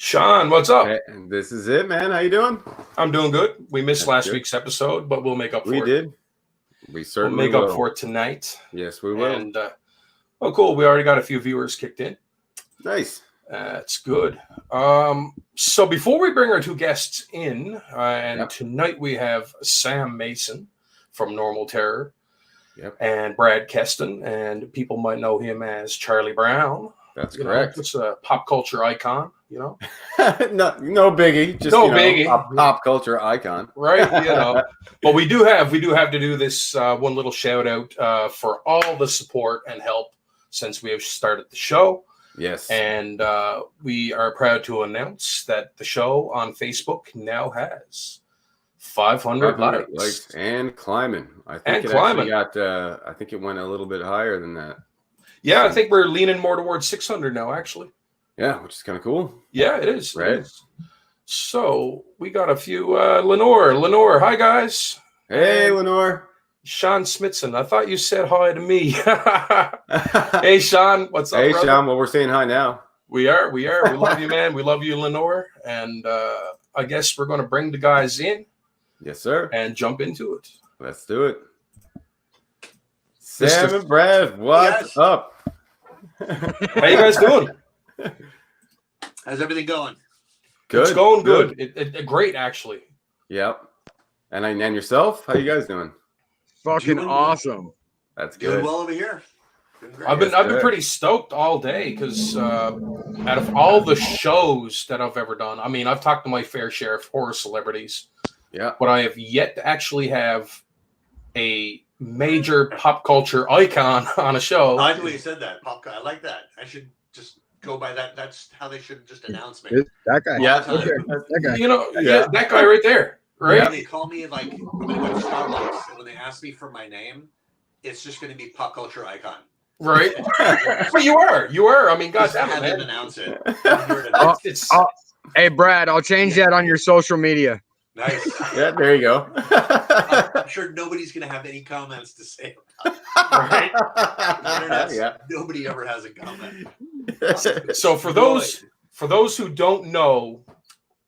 Sean, what's up? Hey, this is it, man. How you doing? I'm doing good. We missed That's last good. week's episode, but we'll make up for We it. did. We certainly We'll make will. up for it tonight. Yes, we will. And oh, cool. We already got a few viewers kicked in. Nice. That's good. So before we bring our two guests in, and tonight we have Sam Mason from Normal Terror, and Brad Kesten, and people might know him as Charlie Brown. That's correct. It's a pop culture icon, you know. no biggie. Just no biggie. Pop culture icon, right? But we do have to do this one little shout out for all the support and help since we have started the show. Yes, and we are proud to announce that the show on Facebook now has 500 likes and climbing. I think actually got. I think it went a little bit higher than that. Yeah, I think we're leaning more towards 600 now, actually. Yeah, which is kind of cool. Yeah, it is. Right. It is. So we got a few. Lenore, hi guys. Hey, Lenore. Sean Smithson. I thought you said hi to me. Hey, Sean. What's up, Hey, brother? Sean. Well, we're saying hi now. We are. We love you, man. We love you, Lenore. And I guess we're going to bring the guys in. Yes, sir. And jump into it. Let's do it. Sam and Brad, what's up? How you guys doing? How's everything going? Good. It's going good. Great, actually. Yep. And yourself? How you guys doing? Fucking awesome. That's good. Doing well over here. I've been pretty stoked all day because out of all the shows that I've ever done, I mean, I've talked to my fair share of horror celebrities. Yeah. But I have yet to actually have a major pop culture icon on a show. I like the way you said that. I like that. I should just go by that. That's how they should just announce me. That guy. Yeah. That guy. You know, that guy right there. Right. When they call me like I'm gonna go to Starbucks, and when they ask me for my name, it's just gonna be pop culture icon. Right. But you are. I mean, God damn have it, them announce it. Hey, Brad, I'll change that on your social media. Nice. Yeah, there you go. I'm sure nobody's gonna have any comments to say about it. Right? Nobody ever has a comment. So for those who don't know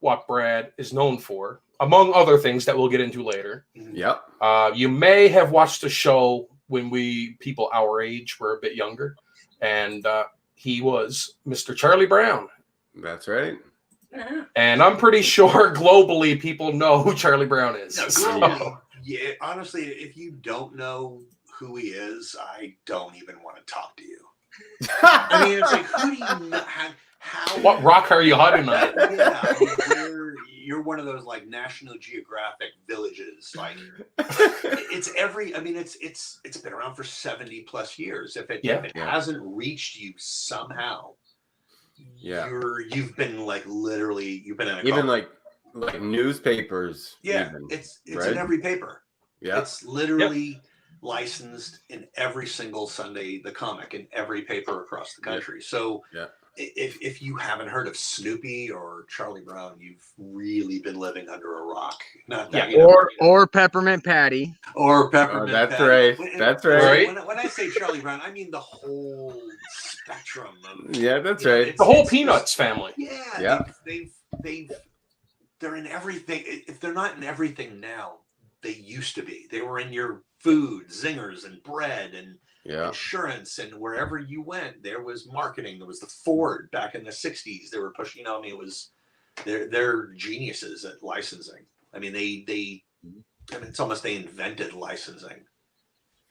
what Brad is known for, among other things that we'll get into later, you may have watched a show when people our age were a bit younger, and he was Mr. Charlie Brown. That's right. And I'm pretty sure globally people know who Charlie Brown is. No, yeah, honestly, if you don't know who he is, I don't even want to talk to you. I mean, it's like, who do you know? How? What rock are you hiding on? Yeah, I mean, you're one of those like National Geographic villages. Like it's been around for 70 plus years. If it hasn't reached you somehow. You've been like literally you've been in a even like newspapers. Yeah, even, it's in every paper. Yeah, it's literally licensed in every single Sunday, the comic in every paper across the country. So if you haven't heard of Snoopy or Charlie Brown, you've really been living under a rock. Not that, or Peppermint Patty. Or Peppermint That's Patty. Right. That's right. When I say Charlie Brown, I mean the whole spectrum of that's right. The whole Peanuts family. Yeah. They're in everything. If they're not in everything now, they used to be. They were in your food, zingers and bread and insurance, and wherever you went, there was marketing. There was the Ford back in the 60s. They were pushing, I mean, it was they're geniuses at licensing. I mean, it's almost they invented licensing.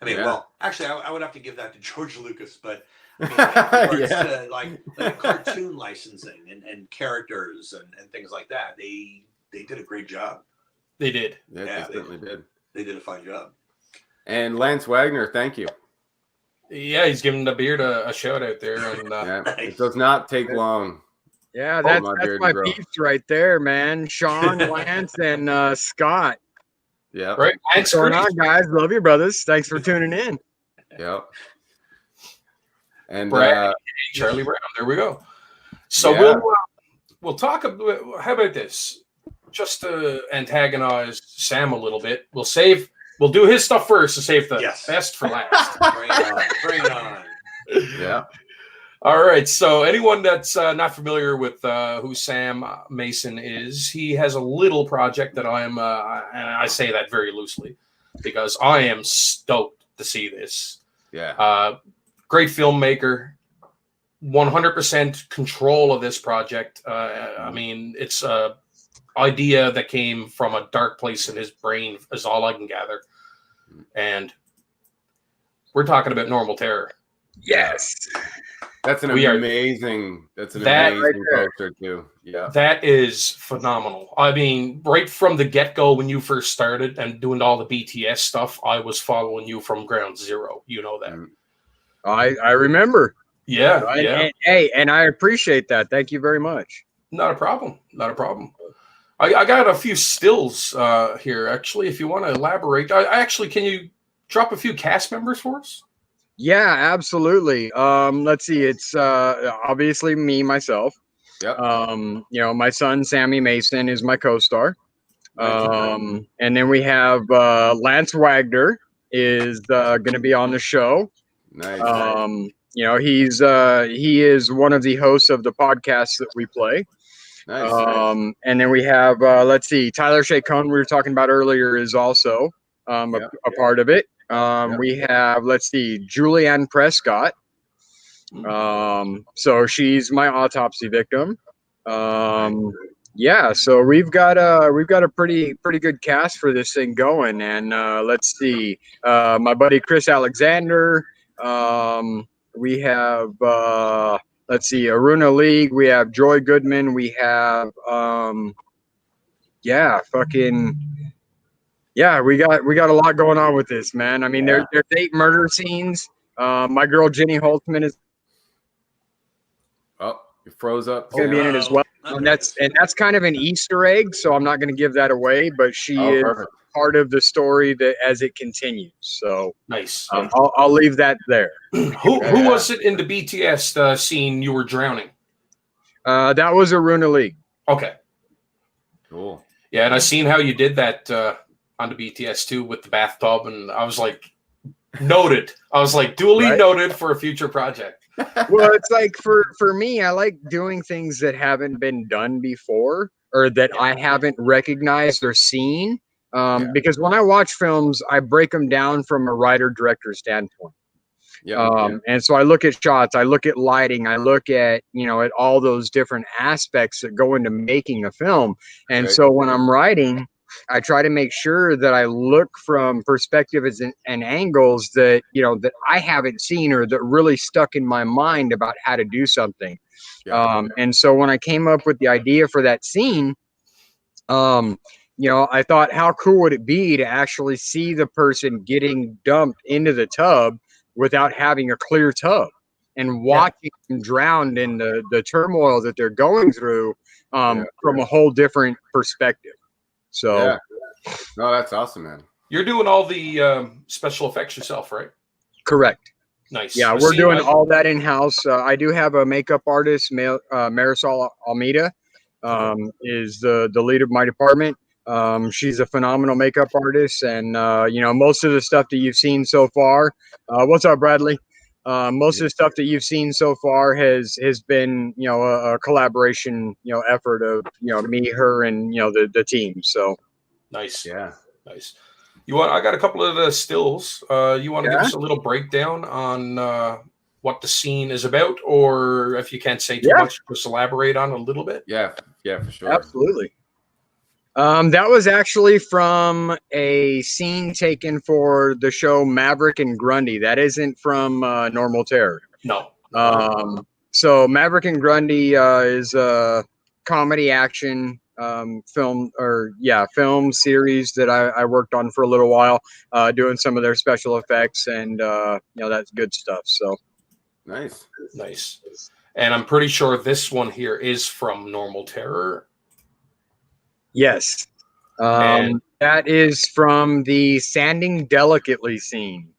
I mean, well, actually, I would have to give that to George Lucas, but I mean, to, like cartoon licensing and characters and things like that, they did a great job. They did. They certainly did. They did a fine job. And Lance Wagner, thank you. Yeah, he's giving the beard a shout out there, and it does not take long. Yeah, that's my peeps right there, man. Sean, Lance, and Scott. Yeah, right. What's going on, guys? Love you, brothers. Thanks for tuning in. Yep. And Brad, Charlie Brown. There we go. So we'll talk about. How about this? Just to antagonize Sam a little bit, we'll do his stuff first to save the best for last. Bring it on. Yeah. All right. So anyone that's not familiar with who Sam Mason is, he has a little project that I am, and I say that very loosely, because I am stoked to see this. Yeah. Great filmmaker, 100% control of this project. I mean, it's a idea that came from a dark place in his brain, is all I can gather. And we're talking about Normal Terror. Yes. That's an amazing poster too. Yeah. That is phenomenal. I mean, right from the get-go when you first started and doing all the BTS stuff, I was following you from ground zero. You know that. I remember. Yeah. And I appreciate that. Thank you very much. Not a problem. I got a few stills here, actually, if you want to elaborate. Can you drop a few cast members for us? Yeah, absolutely. Let's see. It's obviously myself. Yep. My son Sammy Mason is my co-star. And then we have Lance Wagner is going to be on the show. Nice. He is one of the hosts of the podcast that we play. Nice. And then we have let's see, Tyler Shea Cohn, we were talking about earlier, is also a part of it. We have, let's see, Julianne Prescott. So she's my autopsy victim. So we've got a pretty good cast for this thing going. And let's see, my buddy Chris Alexander. We have let's see, Aruna League. We have Joy Goodman. We have we got a lot going on with this, man. I mean, there's 8 murder scenes. My girl Jenny Holtzman is you froze up. Going to be in it as well. And that's kind of an Easter egg, so I'm not going to give that away, but she is part of the story that as it continues. So nice. I'll leave that there. Who was it in the BTS scene you were drowning? That was Aruna League. Okay. Cool. Yeah, and I seen how you did that on the BTS too with the bathtub, and I was like, noted. I was like, duly noted for a future project. Well, it's like for me, I like doing things that haven't been done before or that I haven't recognized or seen. Because when I watch films, I break them down from a writer-director standpoint. And so I look at shots, I look at lighting, I look at, at all those different aspects that go into making a film. And so when I'm writing, I try to make sure that I look from perspectives and angles that, that I haven't seen or that really stuck in my mind about how to do something. And so when I came up with the idea for that scene, I thought, how cool would it be to actually see the person getting dumped into the tub without having a clear tub and watching them drowned in the turmoil that they're going through from a whole different perspective. So, no, that's awesome, man. You're doing all the special effects yourself, right? Correct. Nice. Yeah, we're doing all that in house. I do have a makeup artist, Marisol Almeida, is the lead of my department. She's a phenomenal makeup artist, and most of the stuff that you've seen so far. What's up, Bradley? Most of the stuff that you've seen so far has been a collaboration effort of me, her, and the team. So nice. Yeah, nice. I got a couple of the stills. You want to give us a little breakdown on what the scene is about, or if you can't say too much, just elaborate on a little bit? Yeah, for sure. Absolutely. That was actually from a scene taken for the show Maverick and Grundy. That isn't from Normal Terror. No. So Maverick and Grundy is a comedy action film series that I worked on for a little while, doing some of their special effects, and that's good stuff. So nice. And I'm pretty sure this one here is from Normal Terror. Yes. That is from the Sanding Delicately scene.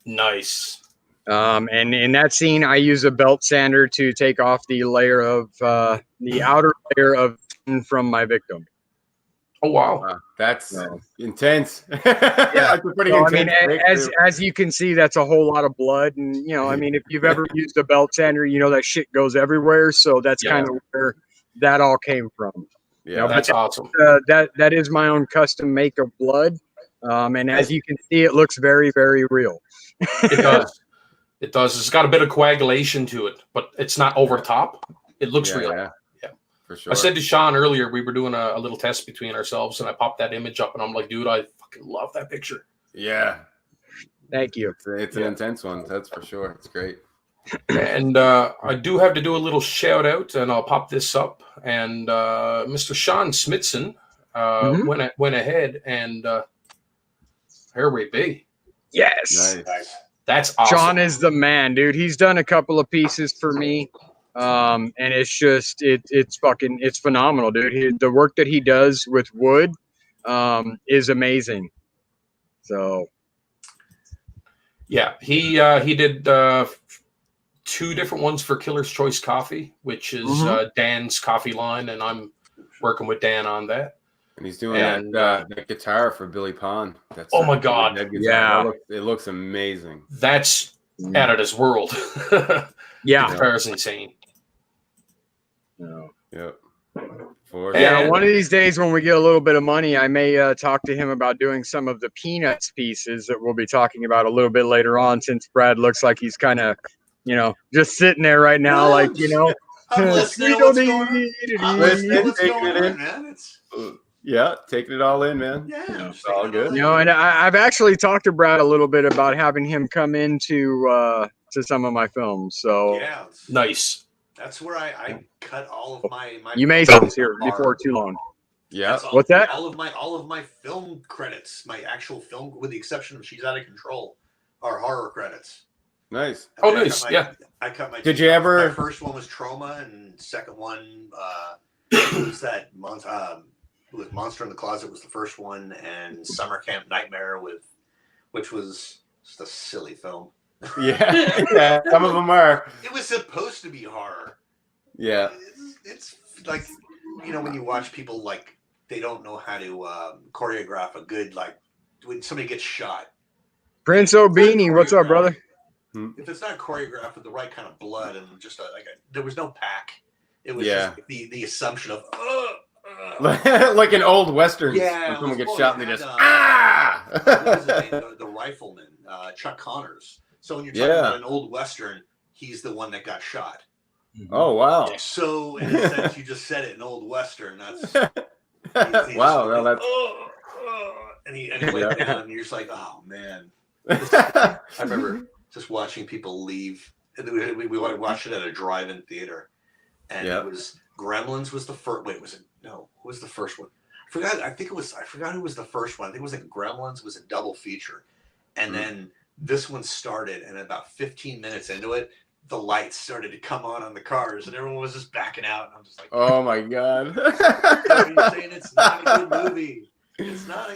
Nice. And in that scene, I use a belt sander to take off the layer of the outer layer of skin from my victim. Oh wow, that's intense. Yeah, That's a pretty so, intense. I mean, as you can see, that's a whole lot of blood, and I mean, if you've ever used a belt sander, that shit goes everywhere. So that's kind of where that all came from. Yeah, that's awesome. That is my own custom make of blood, and as you can see, it looks very, very real. It does. It does. It's got a bit of coagulation to it, but it's not over the top. It looks real. Yeah, for sure. I said to Sean earlier, we were doing a little test between ourselves, and I popped that image up, and I'm like, dude, I fucking love that picture. Yeah. Thank you. It's an intense one. That's for sure. It's great. And I do have to do a little shout out, and I'll pop this up. And Mr. Sean Smithson went ahead, and here we be. Yes. Nice. That's awesome. Sean is the man, dude. He's done a couple of pieces for me. And it's just it's phenomenal, dude. The work that he does with wood is amazing. So yeah, he did 2 different ones for Killer's Choice Coffee, which is Dan's coffee line, and I'm working with Dan on that. And he's doing that guitar for Billy Pond. That's oh my god, yeah, it looks amazing. That's out of this world. Yeah, the guitar is insane. Yep. One of these days when we get a little bit of money, I may talk to him about doing some of the Peanuts pieces that we'll be talking about a little bit later on, since Brad looks like he's kind of, just sitting there right now, like, I'm listening. What's going on, man? Yeah, taking it all in, man. Yeah, it's all good. And I've actually talked to Brad a little bit about having him come into to some of my films. So yeah, nice. That's where I cut all of my. You may see here before too long. Yeah. What's that? All of my film credits, my actual film, with the exception of She's Out of Control, are horror credits. Nice. Oh, nice. I cut my. Did you ever? My first one was Trauma, and second one was that with Monster in the Closet was the first one, and Summer Camp Nightmare which was just a silly film. Yeah, some of them are. It was supposed to be horror. Yeah, it's like when you watch people like they don't know how to choreograph a good when somebody gets shot. Prince O'Beanie, what's up, brother? If it's not choreographed with the right kind of blood and just there was no pack. It was just the assumption of like an old western. Yeah, when someone gets shot and they just what was his name? The rifleman, Chuck Connors. So when you're talking about an old western, he's the one that got shot. Oh wow! So in a sense, you just said it, an old western. That's wow. Well, that's and he went down, and you're just like, oh man. I remember just watching people leave. We watched it at a drive-in theater, and it was Gremlins was the first. Wait, was it? No, who was the first one? I forgot. I forgot who was the first one. I think it was Gremlins was a double feature, and then this one started, and about 15 minutes into it, the lights started to come on the cars, and everyone was just backing out. And I'm just like, oh my god! You're saying it's not a good movie. It's not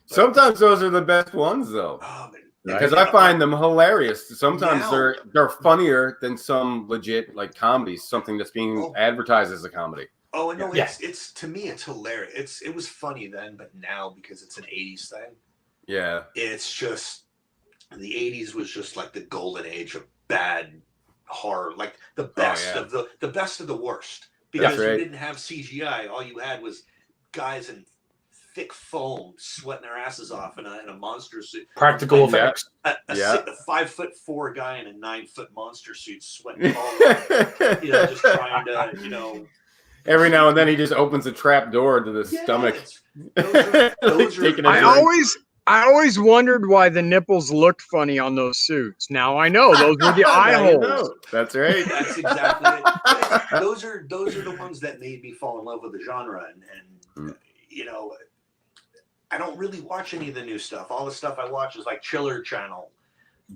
Sometimes those are the best ones, though. Oh, because I find them hilarious. Sometimes they're funnier than some legit comedies, something that's being advertised as a comedy. Oh, no, it's to me it's hilarious. It was funny then, but now because it's an 80s thing. Yeah. It's just the 80s was just like the golden age of bad horror, like the best of the best of the worst. Because you didn't have CGI, all you had was guys in thick foam sweating their asses off in a monster suit. Practical effects. A 5'4" guy in a 9-foot monster suit sweating all over, just trying to, Every now and then he just opens a trap door to the stomach. Those are I always wondered why the nipples looked funny on those suits. Now I know those were the eye holes. That's right. That's exactly it. Those are the ones that made me fall in love with the genre, and I don't really watch any of the new stuff. All the stuff I watch is like Chiller Channel.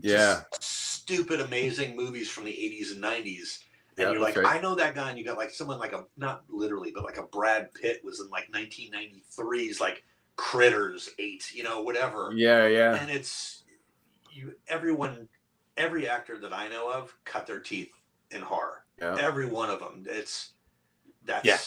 Just stupid, amazing movies from the 80s and 90s. And you're like, I know that guy, and you got someone not literally, but a Brad Pitt was in 1993's Critters 8, whatever. Yeah. And it's every actor that I know of cut their teeth in horror. Yeah. Every one of them. It's the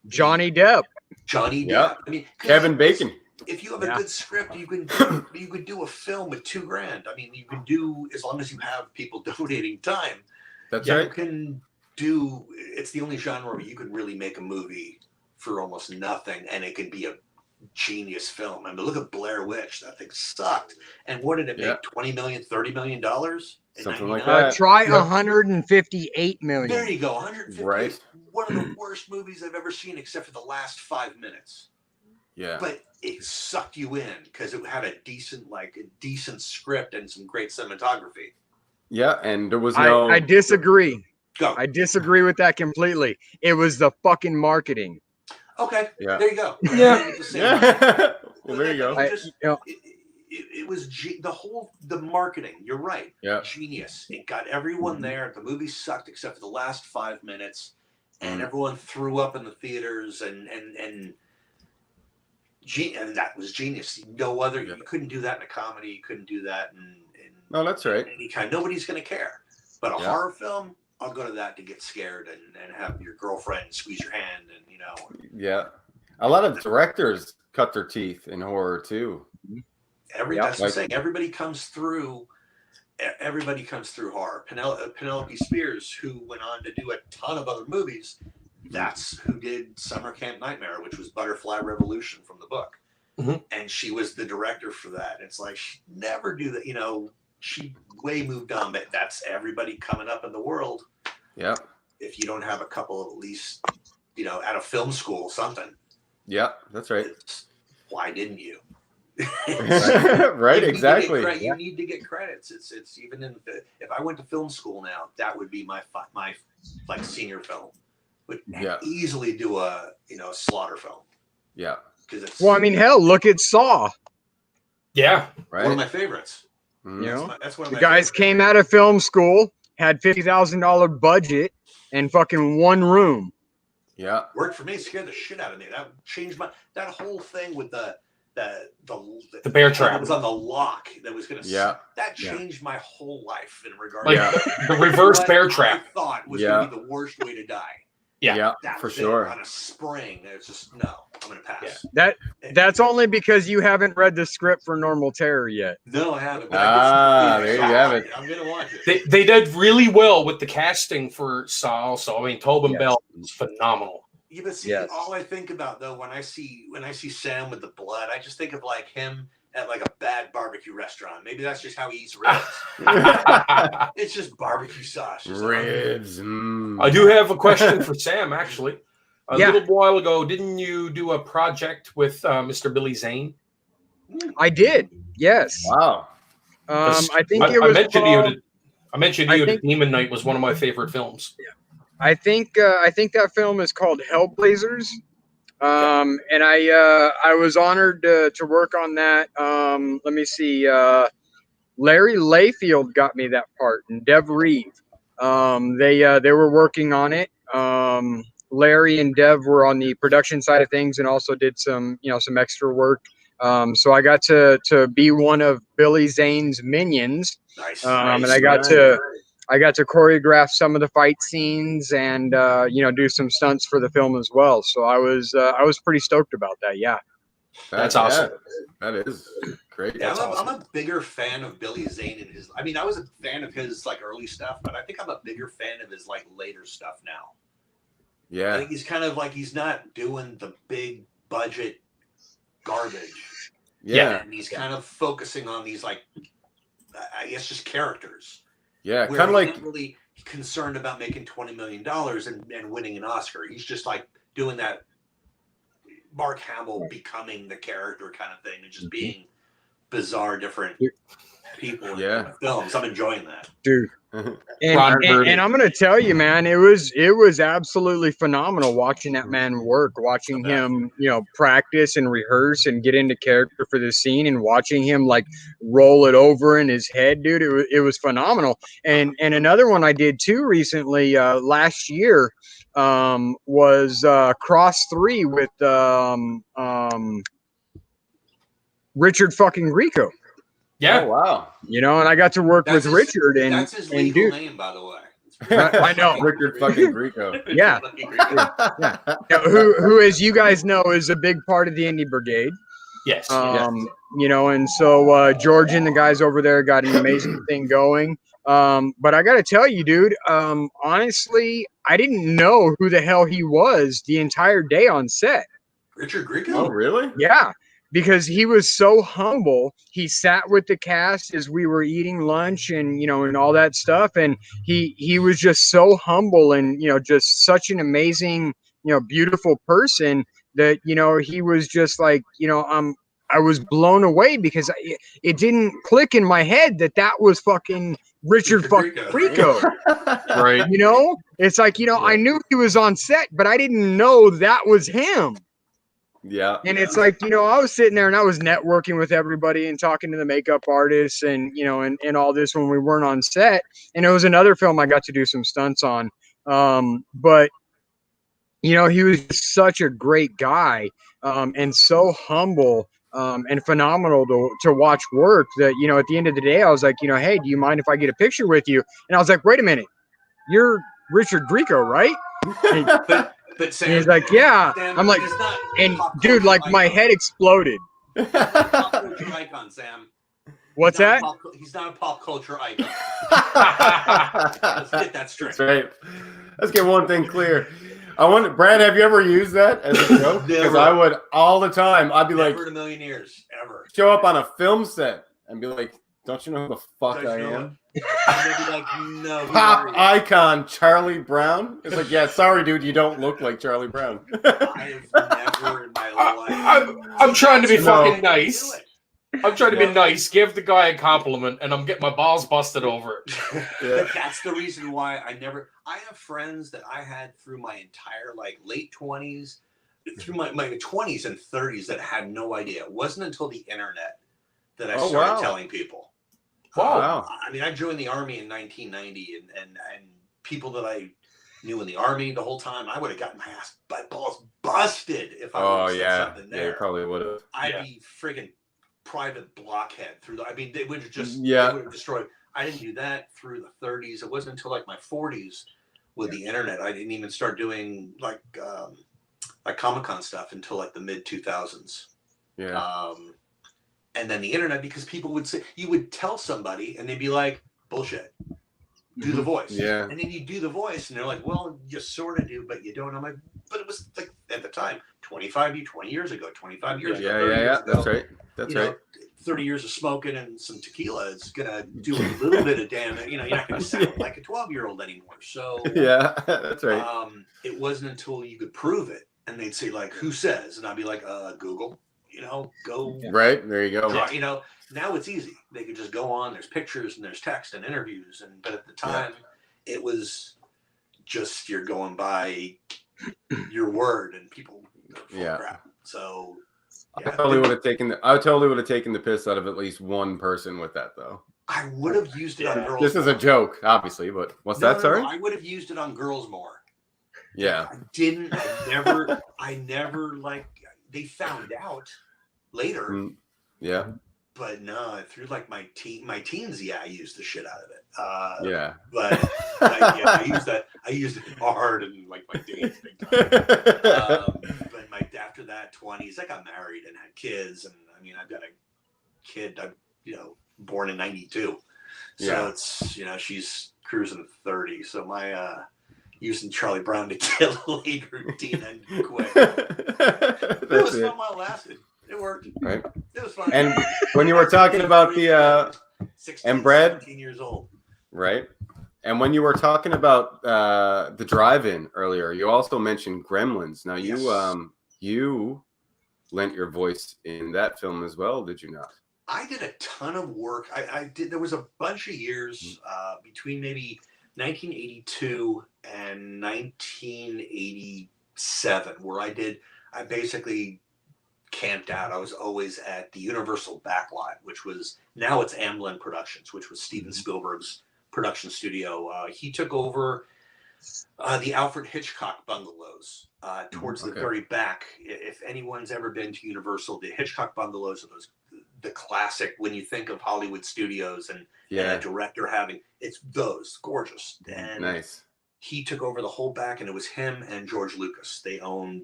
Johnny Depp. Johnny Depp. I mean, Kevin Bacon. If you have a good script, you could do a film with $2,000. I mean, you can do, as long as you have people donating time. That's right. You can do. It's the only genre where you can really make a movie for almost nothing, and it can be a genius film. I mean, look at Blair Witch. That thing sucked. And what did it make? $20 million, $30 million? Something like that. Try 158 million. There you go. 150. Right. One of the worst movies I've ever seen, except for the last 5 minutes. Yeah. But it sucked you in because it had a decent script and some great cinematography. Yeah, and there was no. I disagree. Go. I disagree with that completely. It was the fucking marketing. Okay. Yeah. There you go. Yeah. Well, there you go. It was the marketing. You're right. Yeah. Genius. It got everyone there. The movie sucked except for the last 5 minutes, and everyone threw up in the theaters, and that was genius. No other. You couldn't do that in a comedy. You couldn't do that in no, that's right. Any kind. Nobody's going to care. But a horror film, I'll go to that to get scared and have your girlfriend squeeze your hand and Yeah, a lot of directors cut their teeth in horror too. That's the thing. Everybody comes through horror. Penelope Spears, who went on to do a ton of other movies, that's who did Summer Camp Nightmare, which was Butterfly Revolution from the book. And she was the director for that. It's like she never do that. She way moved on, but that's everybody coming up in the world. Yeah. If you don't have a couple of, at least, at a film school, something. Yeah, that's right. Why didn't you? Right, exactly. You need to get credits. It's even if I went to film school now, that would be my like senior film. Would easily do a slaughter film. Yeah. Well, I mean, hell, look at Saw. Yeah. Right. One of my favorites. That's one of my guys came out of film school, had $50,000 budget, and fucking one room. Yeah. Worked for me, scared the shit out of me. That changed that whole thing with the bear trap that was on the lock that was going to that changed my whole life in regard to the reverse bear trap. I thought was going to be the worst way to die. Yeah, for sure. On a spring, it's just no. I'm going to pass. That's only because you haven't read the script for Normal Terror yet. No, I haven't. There you have it. I'm going to watch it. They did really well with the casting for Saw. So I mean, Tobin Bell is phenomenal. Yeah, but see, all I think about though when I see Sam with the blood, I just think of like him at like a bad barbecue restaurant. Maybe that's just how he eats ribs. It's just barbecue sauce. Ribs. I do have a question for Sam, actually. A little while ago, didn't you do a project with Mr. Billy Zane? I did. Yes. Wow. I think it was. I mentioned to you that Demon Knight was one of my favorite films. Yeah. I think that film is called Hellblazers. And I was honored to work on that. Let me see. Larry Layfield got me that part, and Dev Reeve. They were working on it. Larry and Dev were on the production side of things, and also did some extra work. So I got to be one of Billy Zane's minions. Nice. And I got to choreograph some of the fight scenes and do some stunts for the film as well. So I was pretty stoked about that. Yeah. That's awesome. That is great. Yeah, awesome. I'm a bigger fan of Billy Zane and his. I mean, I was a fan of his like early stuff, but I think I'm a bigger fan of his like later stuff now. Yeah. I think he's kind of like he's not doing the big budget garbage. Yeah. And he's kind of focusing on these like, I guess, just characters. Yeah, kind of like not really concerned about making $20 million and winning an Oscar. He's just like doing that Mark Hamill becoming the character kind of thing and just being bizarre, different people in films. I'm enjoying that, dude. And I'm gonna tell you, man, it was absolutely phenomenal watching that man work, watching him, practice and rehearse and get into character for the scene, and watching him like roll it over in his head, dude. It was phenomenal. And another one I did too recently, last year, was Cross 3 with Richard fucking Grieco. Yeah. Oh, wow. And I got to work with Richard, and that's his legal name, by the way. I know. Richard fucking Grieco. Yeah. Who, as you guys know, is a big part of the Indie Brigade. Yes. You know, and so George and the guys over there got an amazing thing going. But I got to tell you, dude, honestly, I didn't know who the hell he was the entire day on set. Richard Grieco? Oh, really? Yeah, because he was so humble. He sat with the cast as we were eating lunch and, you know, and all that stuff. And he was just so humble and, you know, just such an amazing, you know, beautiful person that, you know, he was just like, you know, I was blown away because it didn't click in my head that was fucking Richard fucking Grieco. Right. You know, it's like, you know, I knew he was on set, but I didn't know that was him. Yeah. And it's like, you know, I was sitting there and I was networking with everybody and talking to the makeup artists and, you know, and all this when we weren't on set. And it was another film I got to do some stunts on. But, you know, he was just such a great guy and so humble and phenomenal to watch work that, you know, at the end of the day, I was like, you know, hey, do you mind if I get a picture with you? And I was like, wait a minute, you're Richard Grieco, right? But Sam, he's like, yeah. Sam, I'm like, and dude, like my head exploded. He's not a pop culture icon, Sam. What's that? He's not a pop culture icon. Let's get that straight. That's right. Let's get one thing clear. I wonder, Brad, have you ever used that as a joke? Because I would all the time. I'd be Never like, in a million years, ever. Show up on a film set and be like, don't you know who the fuck I am? And they'd be like, no. Pop icon Charlie Brown. It's like, yeah, sorry, dude, you don't look like Charlie Brown. I've never in my life. I'm trying to be fucking nice. I'm trying to be nice, give the guy a compliment, and I'm getting my balls busted over it. But that's the reason why I have friends that I had through my entire late 20s, through my 20s and 30s that had no idea. It wasn't until the internet that I started telling people. Wow. I mean, I joined the Army in 1990, and people that I knew in the Army the whole time, I would have gotten my balls busted if I would have said something there. Yeah, you probably would have. I'd be friggin' private blockhead through I mean, they would have just they would have destroyed. I didn't do that through the 30s. It wasn't until my 40s with the internet. I didn't even start doing like Comic-Con stuff until the mid 2000s. Yeah. And then the internet, because people would say, you would tell somebody and they'd be like, bullshit, do the voice. Yeah. And then you do the voice and they're like, well, you sort of do, but you don't. I'm like, but it was at the time, 20 years ago, 25 years ago. Yeah. That's right. That's right. 30 years of smoking and some tequila is going to do a little bit of damage. You're not going to sound like a 12-year-old anymore. So yeah, that's right. It wasn't until you could prove it. And they'd say who says? And I'd be like, Google. Go right there. You go. Now it's easy. They could just go on. There's pictures and there's text and interviews. But at the time, it was just you're going by your word, and people crap. So I totally would have taken the piss out of at least one person with that, though. I would have used it on girls. This is a joke, obviously, but what's that? Sorry, I would have used it on girls more. Yeah, I never they found out later. Yeah. But no, through my teens, I used the shit out of it. But I used it hard and my days big time. But after that 20s, I got married and had kids, and I mean I've got a kid, born in 92. So it's she's cruising 30. So my using Charlie Brown to get laid routine and quick. It was fun while it lasted. It worked. Right. It was fun. And when you were talking about the 16, and Brad, 17 years old. Right. And when you were talking about the drive-in earlier, you also mentioned Gremlins. Now you lent your voice in that film as well, did you not? I did a ton of work. I did. There was a bunch of years between maybe 1982 and 1987 where I basically camped out. I was always at the Universal backlot, which was, now it's Amblin Productions, which was Steven Spielberg's production studio. He took over the Alfred Hitchcock bungalows towards the very back. If anyone's ever been to Universal, the Hitchcock bungalows are the classic, when you think of Hollywood studios and a director having, it's those gorgeous. And nice. He took over the whole back, and it was him and George Lucas. They owned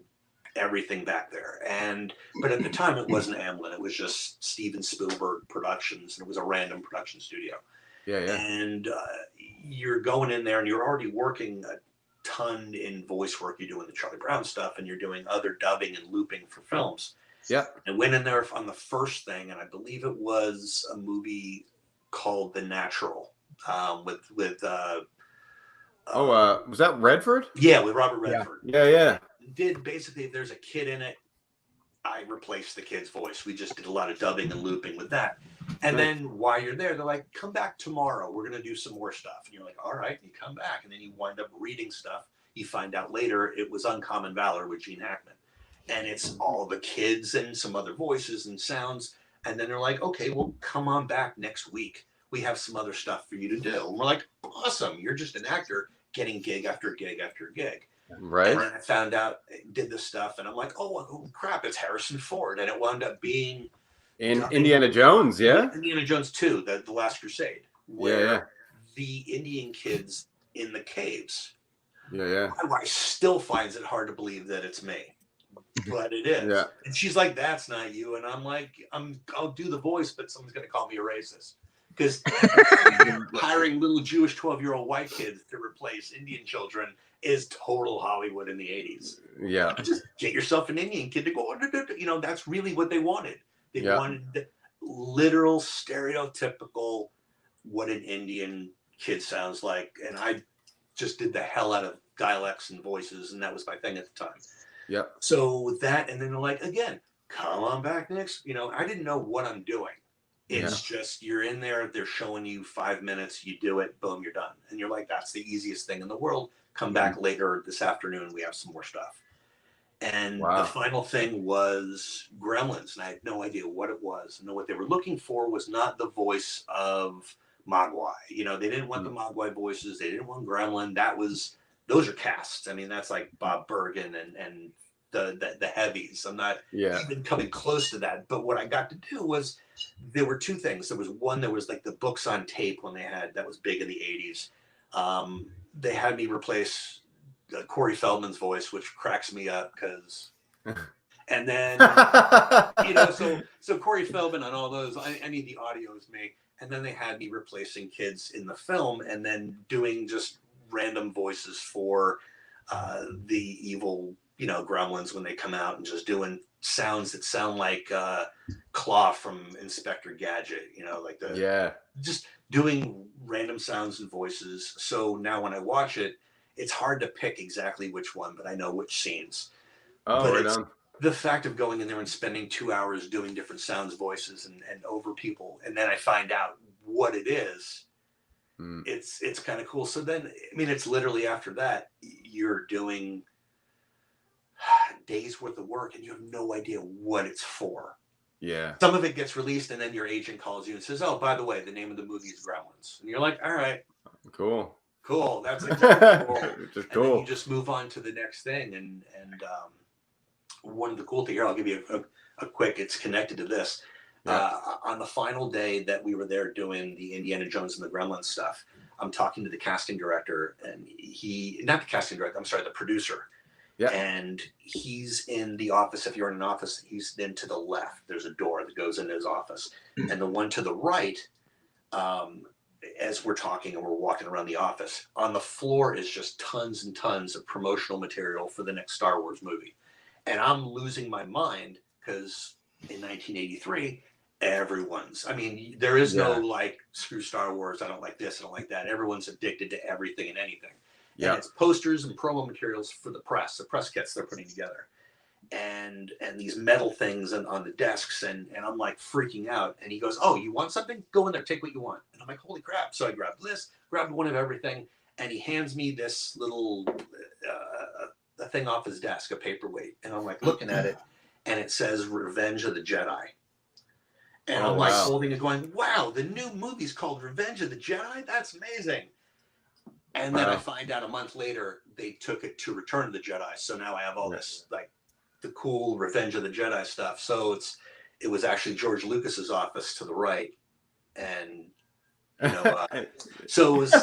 everything back there. But at the time it wasn't Amblin. It was just Steven Spielberg Productions, and it was a random production studio. Yeah. And you're going in there and you're already working a ton in voice work. You're doing the Charlie Brown stuff, and you're doing other dubbing and looping for films. Yeah. I went in there on the first thing, and I believe it was a movie called The Natural, with was that Redford? Yeah, with Robert Redford. Yeah. Did basically, if there's a kid in it, I replaced the kid's voice. We just did a lot of dubbing and looping with that. And then while you're there, they're like, come back tomorrow. We're going to do some more stuff. And you're like, all right. And you come back, and then you wind up reading stuff. You find out later it was Uncommon Valor with Gene Hackman. And it's all the kids and some other voices and sounds. And then they're like, okay, well, come on back next week. We have some other stuff for you to do. And we're like, awesome. You're just an actor getting gig after gig after gig. Right. And then I found out, did this stuff, and I'm like, oh crap, it's Harrison Ford. And it wound up being in Indiana Jones, Indiana Jones 2, the Last Crusade, where the Indian kids in the caves. Yeah. I still finds it hard to believe that it's me, but it is. Yeah. And she's like, that's not you. And I'm like, I'll do the voice, but someone's going to call me a racist. Because hiring little Jewish 12-year-old white kids to replace Indian children is total Hollywood in the 80s. Yeah. Just get yourself an Indian kid to go, that's really what they wanted. They wanted the literal, stereotypical, what an Indian kid sounds like. And I just did the hell out of dialects and voices, and that was my thing at the time. Yeah. So that, and then they're like, again, come on back next. I didn't know what I'm doing. It's just, you're in there, they're showing you 5 minutes, you do it, boom, you're done. And you're like, that's the easiest thing in the world. Come back later this afternoon, we have some more stuff. And the final thing was Gremlins, and I had no idea what it was. And what they were looking for was not the voice of Mogwai. They didn't want the Mogwai voices. They didn't want Gremlin. Those are casts. I mean, that's like Bob Bergen and the heavies. I'm not even coming close to that. But what I got to do was, there were two things. There was one, there was like the books on tape when that was big in the 80s. They had me replace Corey Feldman's voice, which cracks me up because, and then, so Corey Feldman on all those, I need the audio is me. And then they had me replacing kids in the film, and then doing just random voices for the evil, gremlins when they come out, and just doing sounds that sound like Claw from Inspector Gadget, just doing random sounds and voices. So now when I watch it, it's hard to pick exactly which one, but I know which scenes. On. The fact of going in there and spending 2 hours doing different sounds, voices, and over people, and then I find out what it is. It's kind of cool. So then, it's literally after that, you're doing days worth of work, and you have no idea what it's for. Yeah. Some of it gets released, and then your agent calls you and says, oh, by the way, the name of the movie is Gremlins. And you're like, all right. Cool. That's exactly cool. Just cool. And then you just move on to the next thing. And one of the cool things here, I'll give you a quick, it's connected to this. On the final day that we were there doing the Indiana Jones and the Gremlins stuff, I'm talking to the casting director, and the producer. Yeah. And he's in the office. If you're in an office, he's then to the left. There's a door that goes into his office. And the one to the right, as we're talking and we're walking around the office, on the floor is just tons and tons of promotional material for the next Star Wars movie. And I'm losing my mind because in 1983, there is no like, screw Star Wars, I don't like this, I don't like that. Everyone's addicted to everything and anything. Yeah. And it's posters and promo materials for the press kits they're putting together. And these metal things on the desks, and I'm like freaking out. And he goes, oh, you want something? Go in there, take what you want. And I'm like, holy crap. So I grabbed this, grabbed one of everything, and he hands me this little a thing off his desk, a paperweight. And I'm like looking at it, and it says Revenge of the Jedi. And I'm like holding it going, wow, the new movie's called Revenge of the Jedi? That's amazing. And then I find out a month later, they took it to Return of the Jedi. So now I have all this, like, the cool Revenge of the Jedi stuff. So it was actually George Lucas's office to the right, and so it was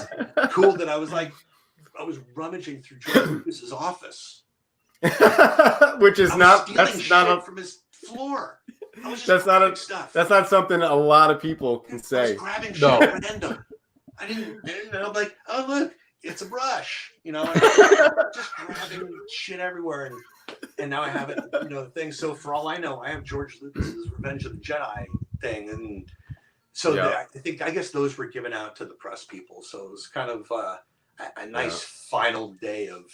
cool that I was rummaging through George Lucas's office, which is not from his floor. I was just stuff. That's not something a lot of people can say. I was grabbing shit at random. I didn't know, like, oh look, it's a brush, just grabbing shit everywhere, and now I have it, the thing. So for all I know, I have George Lucas's Revenge of the Jedi thing, and so I guess those were given out to the press people. So it was kind of a nice final day of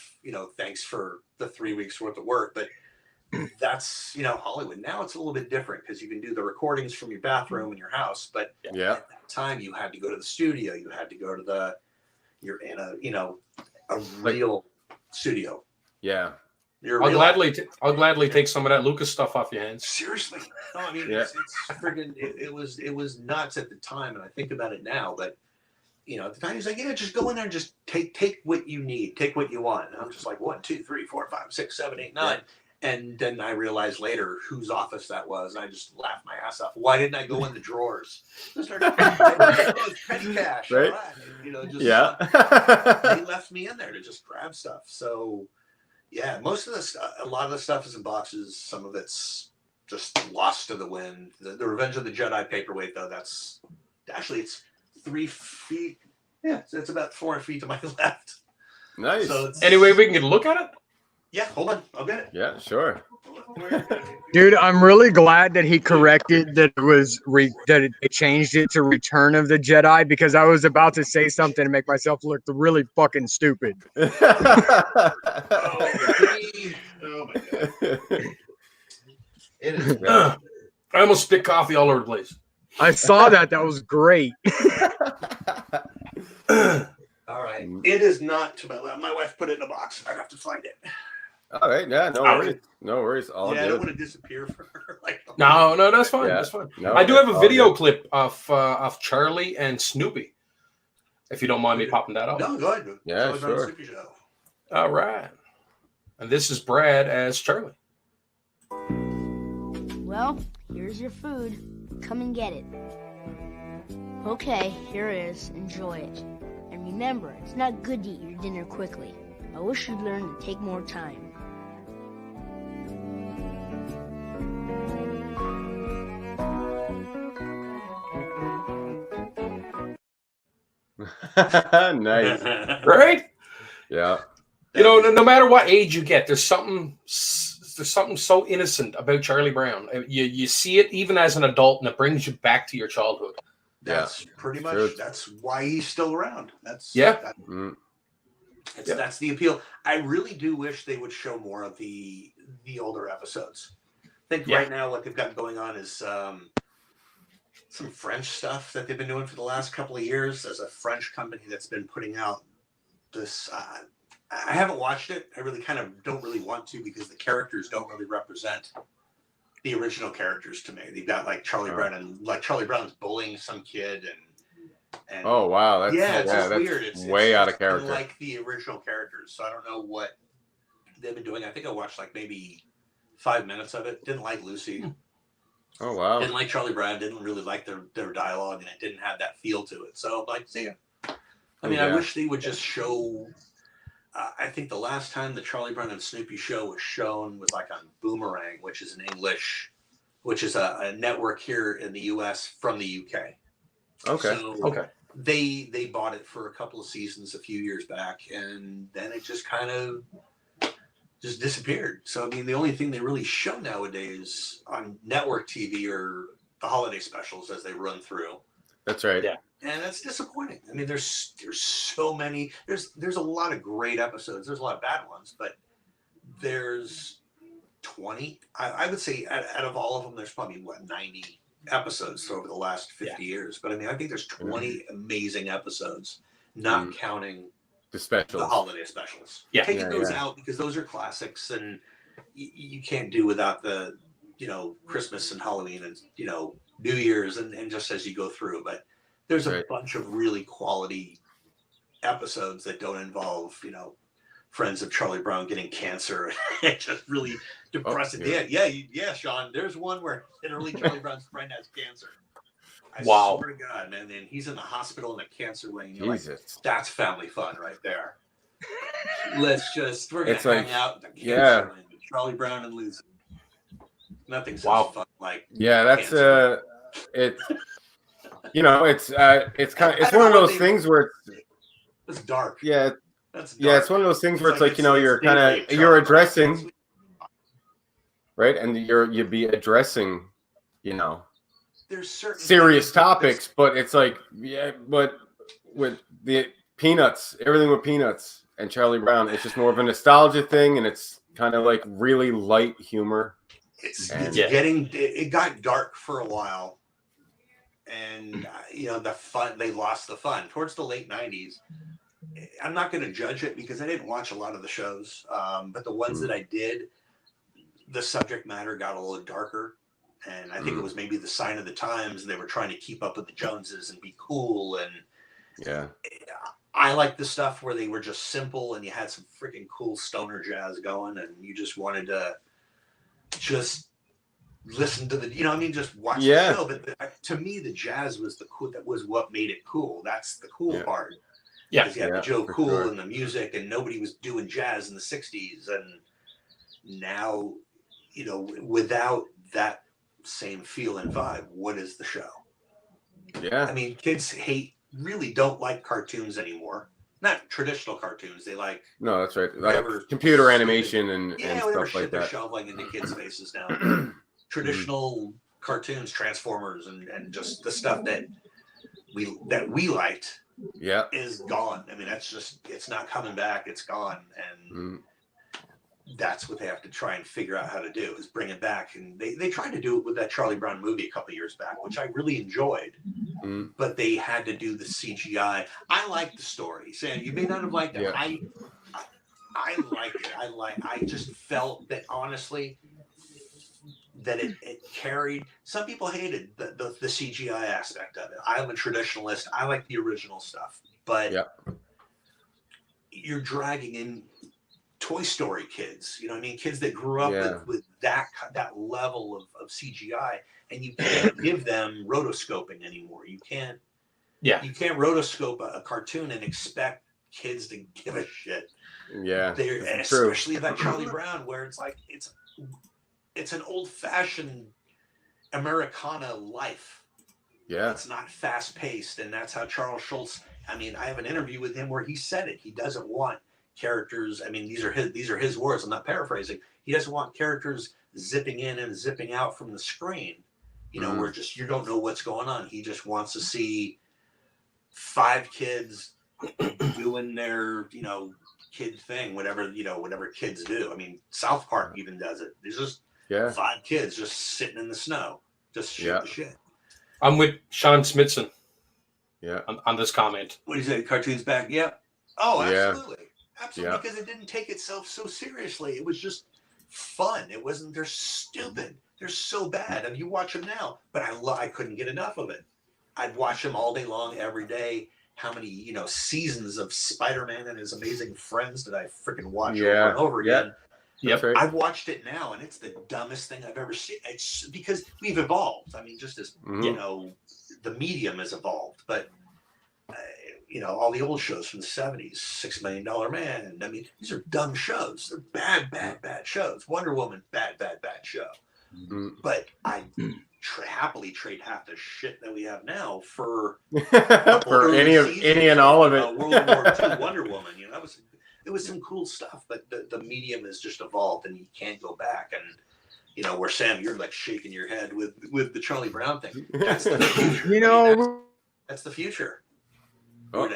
thanks for the 3 weeks worth of work, but. That's Hollywood. Now it's a little bit different because you can do the recordings from your bathroom in your house, but at that time you had to go to the studio. You had to go to you're in a real studio. Yeah. I'll gladly take some of that Lucas stuff off your hands. Seriously. No, I mean it's friggin' it was nuts at the time, and I think about it now, but at the time he's like, yeah, just go in there and just take what you need, take what you want. And I'm just like 1, 2, 3, 4, 5, 6, 7, 8, 9. Yeah. And then I realized later whose office that was, and I just laughed my ass off. Why didn't I go in the drawers? Just started petty cash, right? They left me in there to just grab stuff. So, yeah, most of a lot of the stuff is in boxes. Some of it's just lost to the wind. The Revenge of the Jedi paperweight, though, it's 3 feet. Yeah, so it's about 4 feet to my left. Nice. So anyway, we can get a look at it. Yeah, hold on. I'll get it. Yeah, sure. Dude, I'm really glad that he corrected that it was that it changed it to Return of the Jedi, because I was about to say something to make myself look really fucking stupid. Oh my god. It is. I almost spit coffee all over the place. I saw that. That was great. All right. It is not to my left. My wife put it in a box. I have to find it. All right. Yeah. No worries. No worries. I don't want to disappear for her. No, that's fine. Yeah. That's fine. No, I do have a video clip of Charlie and Snoopy. If you don't mind me popping that up. No, go ahead. Yeah, sure. All right. And this is Brad as Charlie. Well, here's your food. Come and get it. Okay, here it is. Enjoy it. And remember, it's not good to eat your dinner quickly. I wish you'd learn to take more time. Nice. Right? Yeah. No matter what age you get, there's something so innocent about Charlie Brown. You see it even as an adult, and it brings you back to your childhood. That's pretty much. That's why he's still around. That's the appeal. I really do wish they would show more of the older episodes. I think right now what they've got going on is some French stuff that they've been doing for the last couple of years. There's a French company that's been putting out this. I haven't watched it. I really kind of don't really want to, because the characters don't really represent the original characters to me. They've got like Charlie Brown, and like Charlie Brown's bullying some kid, and oh wow, that's that's weird. It's way out of character, like the original characters. So I don't know what they've been doing. I think I watched like maybe 5 minutes of it. Didn't like Lucy. Oh wow. Didn't like Charlie Brown. Didn't really like their dialogue, and it didn't have that feel to it. So I'm like, see ya. I mean, I wish they would just show. I think the last time the Charlie Brown and Snoopy show was shown was like on Boomerang, which is a network here in the U.S. from the UK. Okay. So they bought it for a couple of seasons a few years back, and then it just kind of just disappeared. So I mean, the only thing they really show nowadays on network TV are the holiday specials as they run through. That's right. Yeah. And that's disappointing. I mean, there's so many. There's a lot of great episodes. There's a lot of bad ones, but there's 20. I would say out of all of them, there's probably 90 episodes over the last 50 years. But I mean, I think there's 20 amazing episodes, not counting the specials, the holiday specials. Yeah, taking those out because those are classics, and you can't do without the Christmas and Halloween and New Year's and just as you go through, but. There's a bunch of really quality episodes that don't involve, friends of Charlie Brown getting cancer. Just really depressing. Yeah, Sean. There's one where literally Charlie Brown's friend has cancer. I swear to God, man. And he's in the hospital in a cancer lane. You're like, that's family fun right there. We're gonna hang out in the cancer lane with Charlie Brown and Lucy. Nothing's fun like that's it's it's one of those things where it's dark. Yeah. That's dark. It's one of those things where it's like, you're addressing, right? And you'd be addressing, there's certain serious topics, but it's like, but with the Peanuts, everything with Peanuts and Charlie Brown, it's just more of a nostalgia thing, and it's kind of like really light humor. It got dark for a while, and they lost the fun towards the late 90s. I'm not going to judge it because I didn't watch a lot of the shows, but the ones that I did, the subject matter got a little darker, and I think it was maybe the sign of the times. They were trying to keep up with the Joneses and be cool, and I like the stuff where they were just simple and you had some freaking cool stoner jazz going, and you just wanted to just listen to just watch the show. But to me, the jazz was that was what made it cool. That's the cool part. Yeah, because you had Joe Cool and the music, and nobody was doing jazz in the 60s. And now, without that same feel and vibe, what is the show? Yeah. I mean, kids really don't like cartoons anymore. Not traditional cartoons. They like... No, that's right. Like computer animation and stuff like that. They're shoveling into kids' faces now. Traditional cartoons, Transformers, and just the stuff that we liked. Is gone. I mean, it's not coming back. It's gone. And that's what they have to try and figure out how to do, is bring it back. And they tried to do it with that Charlie Brown movie a couple of years back, which I really enjoyed, but they had to do the CGI. I like the story. Sam, you may not have liked it. Yeah. I like it. I just felt that, honestly, that it carried. Some people hated the CGI aspect of it. I'm a traditionalist. I like the original stuff, but you're dragging in Toy Story kids. Kids that grew up with that level of CGI, and you can't give them rotoscoping anymore. You can't rotoscope a cartoon and expect kids to give a shit. Yeah, especially that Charlie Brown, where it's like it's an old-fashioned Americana life. Yeah. It's not fast-paced, and that's how Charles Schultz... I mean, I have an interview with him where he said it. He doesn't want characters... I mean, these are his words. I'm not paraphrasing. He doesn't want characters zipping in and zipping out from the screen, where just you don't know what's going on. He just wants to see 5 kids doing their, kid thing, whatever kids do. I mean, South Park even does it. There's just 5 kids just sitting in the snow, just shooting the shit. I'm with Sean Smithson. On this comment. What do you say? Cartoons back? Yeah. Oh, absolutely, absolutely. Because it didn't take itself so seriously. It was just fun. It wasn't. They're stupid. They're so bad. I mean, you watch them now, but I couldn't get enough of it. I'd watch them all day long, every day. How many seasons of Spider-Man and His Amazing Friends did I freaking watch over and over again? Yep. Right. I've watched it now, and it's the dumbest thing I've ever seen. It's because we've evolved. I mean, just as the medium has evolved, but all the old shows from the 70s, $6 Million Man. I mean, these are dumb shows. They're bad shows. Wonder Woman, bad show. But I happily trade half the shit that we have now for any and all of it. World War II Wonder Woman. It was some cool stuff, but the medium has just evolved, and you can't go back. And where Sam, you're like shaking your head with the Charlie Brown thing. That's the future. That's the future. I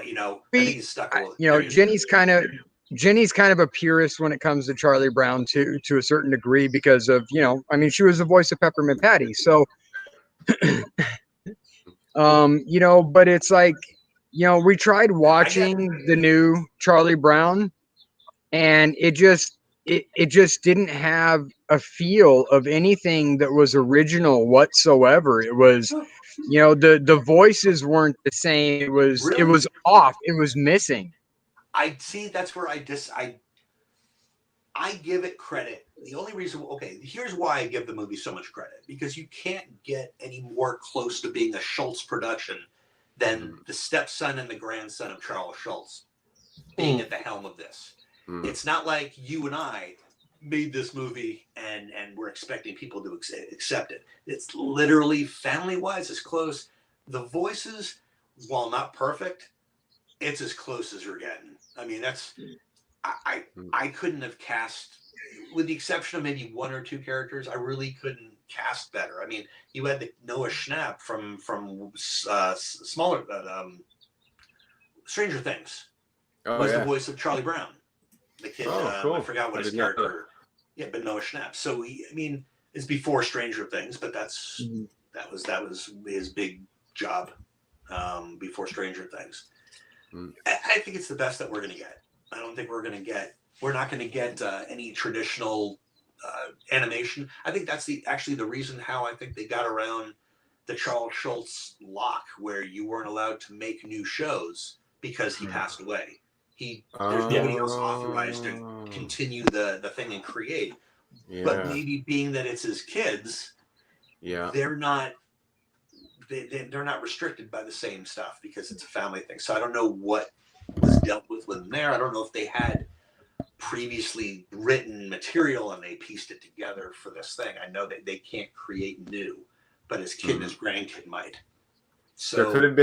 think he's stuck. Jenny's kind of a purist when it comes to Charlie Brown to a certain degree because of she was the voice of Peppermint Patty, so but it's like we tried watching the new Charlie Brown, and it just didn't have a feel of anything that was original whatsoever. It was the voices weren't the same. It was off. It was missing. I see. That's where I give it credit the only reason, okay, here's why I give the movie so much credit, because you can't get any more close to being a Schultz production than the stepson and the grandson of Charles Schultz being at the helm of this. It's not like you and I made this movie and we're expecting people to accept it. It's literally, family-wise, as close. The voices, while not perfect, it's as close as you're getting. I mean, that's, I couldn't have cast, with the exception of maybe one or two characters, I really couldn't cast better. I mean, you had the Noah Schnapp from smaller Stranger Things was the voice of Charlie Brown, the kid. Cool. I forgot what his character. Yeah, but Noah Schnapp. So it's before Stranger Things, but that was his big job before Stranger Things. I think it's the best that we're going to get. I don't think we're not going to get any traditional animation. I think that's actually the reason how I think they got around the Charles Schultz lock, where you weren't allowed to make new shows because he passed away. There's nobody else authorized to continue the thing and create. Yeah. But maybe being that it's his kids, they're not restricted by the same stuff because it's a family thing. So I don't know what was dealt with them there. I don't know if they had previously written material and they pieced it together for this thing. I know that they can't create new, but his kid and his grandkid might. So there could have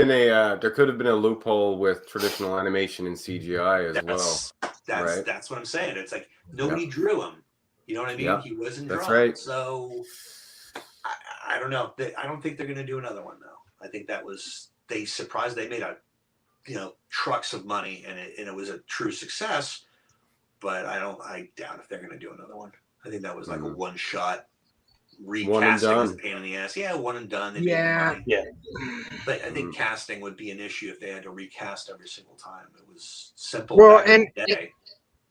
been a loophole with traditional animation and CGI as well. That's what I'm saying. It's like nobody drew him. You know what I mean? He wasn't drawn. That's right. So I don't know. I don't think they're going to do another one though. I think they surprised. They made trucks of money and it was a true success. But I doubt if they're going to do another one. I think that was like a one shot. Recasting was a pain in the ass. Yeah, one and done. Yeah. But I think casting would be an issue if they had to recast every single time. It was simple. Well,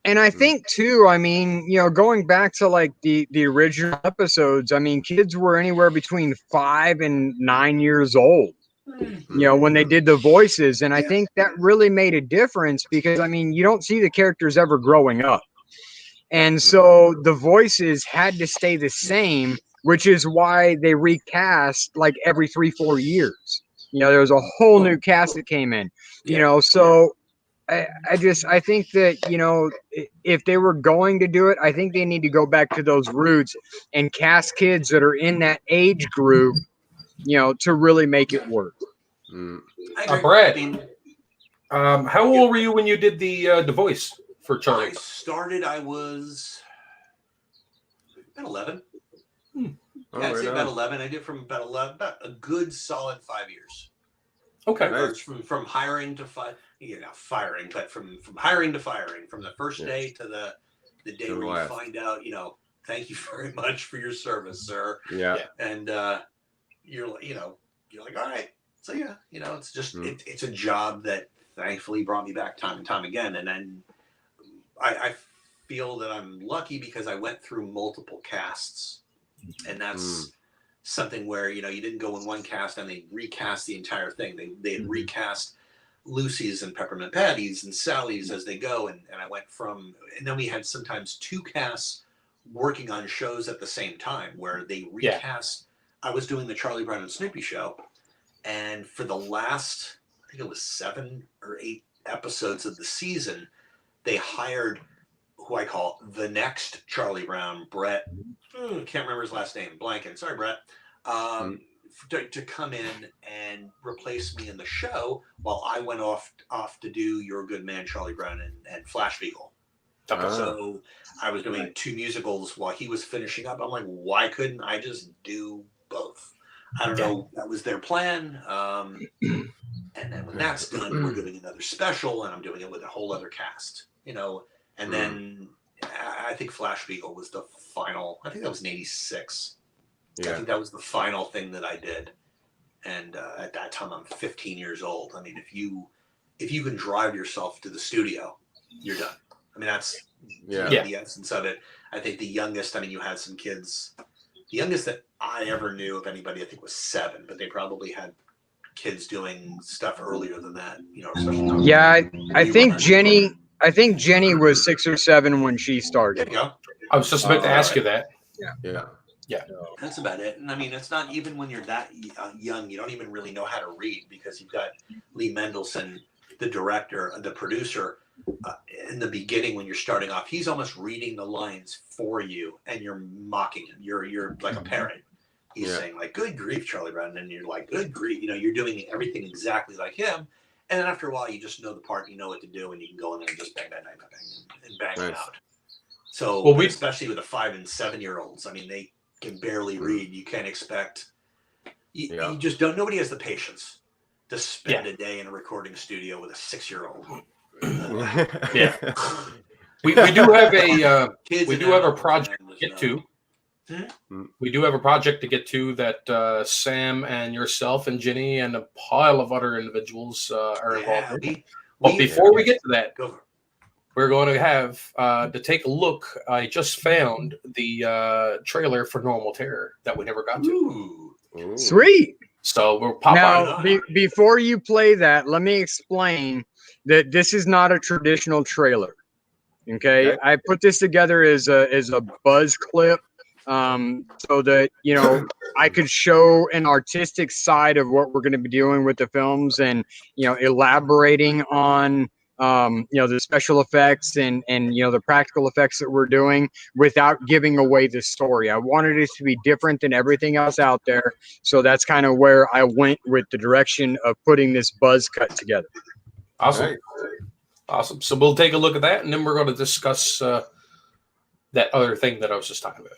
and I think too, I mean, going back to like the original episodes, I mean, kids were anywhere between 5 and 9 years old, when they did the voices. And I think that really made a difference because, I mean, you don't see the characters ever growing up. And so the voices had to stay the same, which is why they recast like every 3-4 years. There was a whole new cast that came in, so I think that, if they were going to do it, I think they need to go back to those roots and cast kids that are in that age group, to really make it work. Brad, how old were you when you did the voice for Charlie? I was about 11. I'd say about 11. I did from about 11, about a good solid 5 years. Okay. Nice. From hiring to firing, but from hiring to firing, from the first day to the day where you find out, thank you very much for your service, sir. Yeah. And you're like, all right. So it's just it's a job that thankfully brought me back time and time again. And then I feel that I'm lucky because I went through multiple casts, and that's something where you didn't go in one cast and they recast the entire thing. They had recast Lucy's and Peppermint Patty's and Sally's as they go, and I went from, and then we had sometimes 2 casts working on shows at the same time where they recast. I was doing the Charlie Brown and Snoopy show, and for the last, I think it was 7 or 8 episodes of the season, they hired who I call the next Charlie Brown, Brett. Can't remember his last name. Blanking. Sorry, Brett. To come in and replace me in the show while I went off to do You're a Good Man, Charlie Brown, and Flash Beagle. So I was doing 2 musicals while he was finishing up. I'm like, why couldn't I just do both? I don't know. That was their plan. And then when that's done, we're doing another special, and I'm doing it with a whole other cast, And then I think Flash Beagle was the final. I think that was in '86. I think that was the final thing that I did. And at that time, I'm 15 years old. I mean, if you can drive yourself to the studio, you're done. I mean, that's the essence of it. I think the youngest. I mean, you had some kids. The youngest that I ever knew of anybody, I think, was 7, but they probably had kids doing stuff earlier than that. Especially I think Jenny was 6 or 7 when she started. There you go. I was just about to ask you that. Yeah. That's about it. And I mean, it's not even when you're that young, you don't even really know how to read because you've got Lee Mendelsohn, the director, the producer. In the beginning, when you're starting off, he's almost reading the lines for you, and you're mocking him. You're like a parent. He's saying like, "Good grief, Charlie Brown," and you're like, "Good grief." You know, you're doing everything exactly like him. And then after a while, you just know the part, you know what to do, and you can go in there and just bang, bang, bang, bang, bang, and bang it out. So, especially with the 5 and 7 year olds, I mean, they can barely read. You can't expect. You just don't. Nobody has the patience to spend a day in a recording studio with a 6-year-old. We do have a project to get to. We do have a project to get to that Sam and yourself and Ginny and a pile of other individuals are involved in. But before we get to that, we're going to have to take a look. I just found the trailer for Normal Terror that we never got to. Ooh. Sweet. So we'll pop now, before you play that, let me explain that this is not a traditional trailer. Okay. I put this together as a buzz clip, so that I could show an artistic side of what we're going to be doing with the films, and elaborating on the special effects and the practical effects that we're doing without giving away the story. I wanted it to be different than everything else out there, so that's kind of where I went with the direction of putting this buzz cut together. Awesome. Right. Awesome. So we'll take a look at that, and then we're going to discuss that other thing that I was just talking about.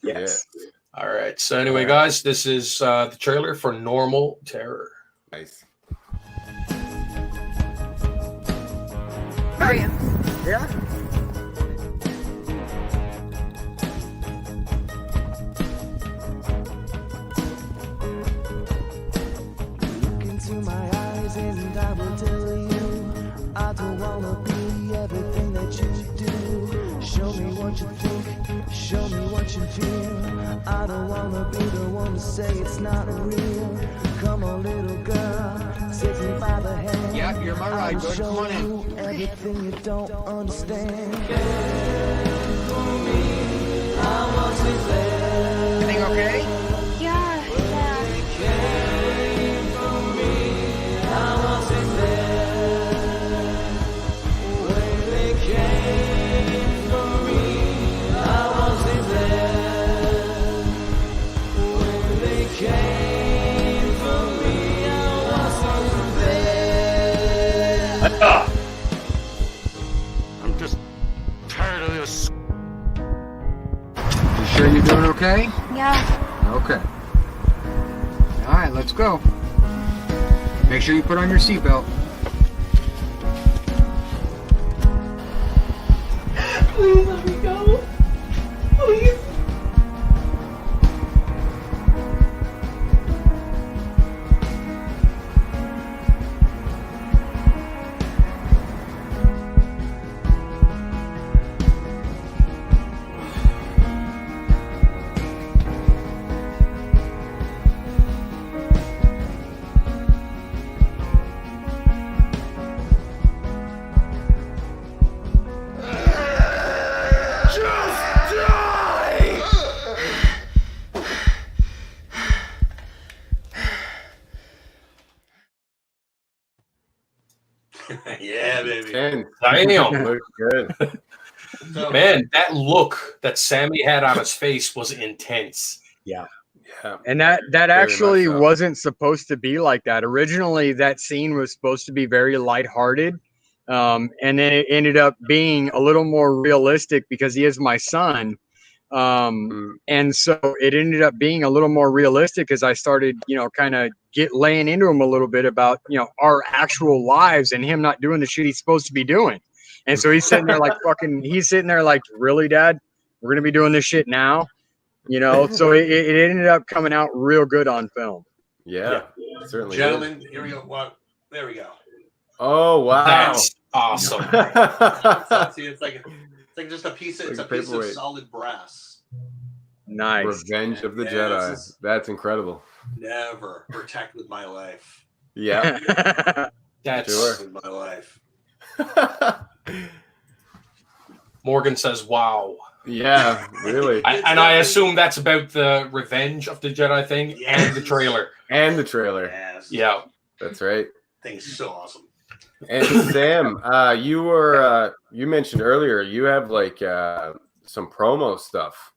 Yes. All right. So anyway, guys, this is the trailer for Normal Terror. Nice. How are you? Yeah. Look into my eyes and I will tell you, I don't wanna be everything that you do. Show me what you think, show me what you feel. I don't wanna be the one to say it's not real. Come on, little girl, take me by the hand. Yeah, you're my ride, good. Come on in. Everything you don't understand. Everything okay? Yeah. I'm just tired of this. You sure you're doing okay? Yeah. Okay. All right, let's go. Make sure you put on your seatbelt. Please let me go. Please. Yeah, baby. Damn. Looks good. Man, that look that Sammy had on his face was intense. Yeah. Yeah. And that actually wasn't supposed to be like that. Originally, that scene was supposed to be very lighthearted. And then it ended up being a little more realistic because he is my son. And so it ended up being a little more realistic as I started, kind of laying into him a little bit about, our actual lives and him not doing the shit he's supposed to be doing. And so he's sitting there like, really, Dad, we're going to be doing this shit now, so it ended up coming out real good on film. Yeah. Certainly. Gentlemen, here we go. Well, there we go. Oh, wow. That's awesome. See, it's like just a piece of solid brass. Nice. Revenge of the Jedi. That's incredible. Never protect with my life. Yeah. That's with my life. Morgan says, wow. Yeah, really. I assume that's about the Revenge of the Jedi thing and the trailer. And the trailer. Yes. Yeah. That's right. Thing's so awesome. And Sam, you mentioned earlier you have like some promo stuff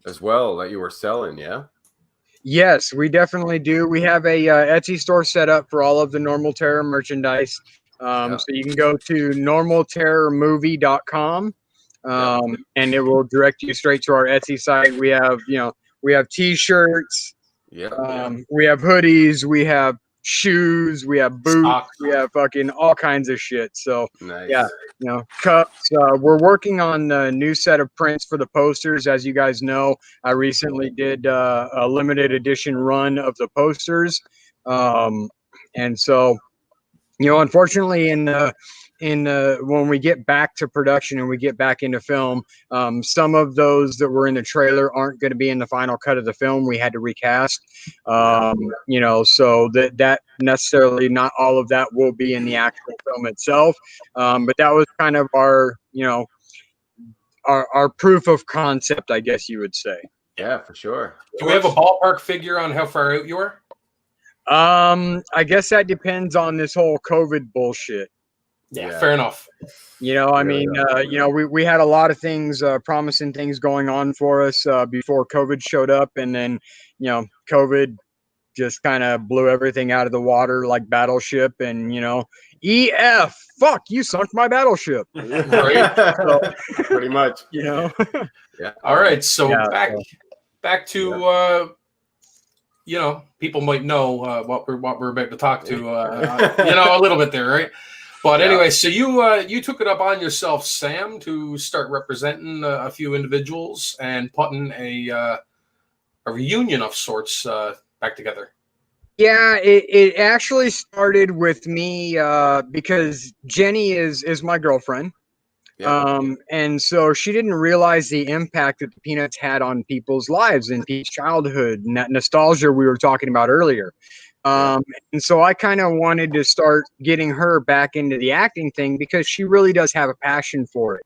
as well that you were selling, yeah? Yes, we definitely do. We have a Etsy store set up for all of the Normal Terror merchandise. So you can go to normalterrormovie.com and it will direct you straight to our Etsy site. We have t-shirts, we have hoodies, we have shoes, we have boots, we have fucking all kinds of shit. So yeah, cups. We're working on a new set of prints for the posters. As you guys know, I recently did a limited edition run of the posters, and so unfortunately when we get back to production and we get back into film, some of those that were in the trailer aren't going to be in the final cut of the film. We had to recast, so that necessarily not all of that will be in the actual film itself. But that was kind of our proof of concept, I guess you would say. Yeah, for sure. Do we have a ballpark figure on how far out you are? I guess that depends on this whole COVID bullshit. Yeah, fair enough. We had a lot of things, promising things going on for us before COVID showed up, and then COVID just kind of blew everything out of the water like Battleship, and EF, fuck, you sunk my battleship. Right? So, pretty much. Yeah. All right, so back to people might know what we're about to talk to, a little bit there, right? But anyway, so you took it up on yourself, Sam, to start representing a few individuals and putting a reunion of sorts back together. Yeah, it actually started with me because Jenny is my girlfriend. And so she didn't realize the impact that the Peanuts had on people's lives and people's childhood and that nostalgia we were talking about earlier. And so I kind of wanted to start getting her back into the acting thing because she really does have a passion for it.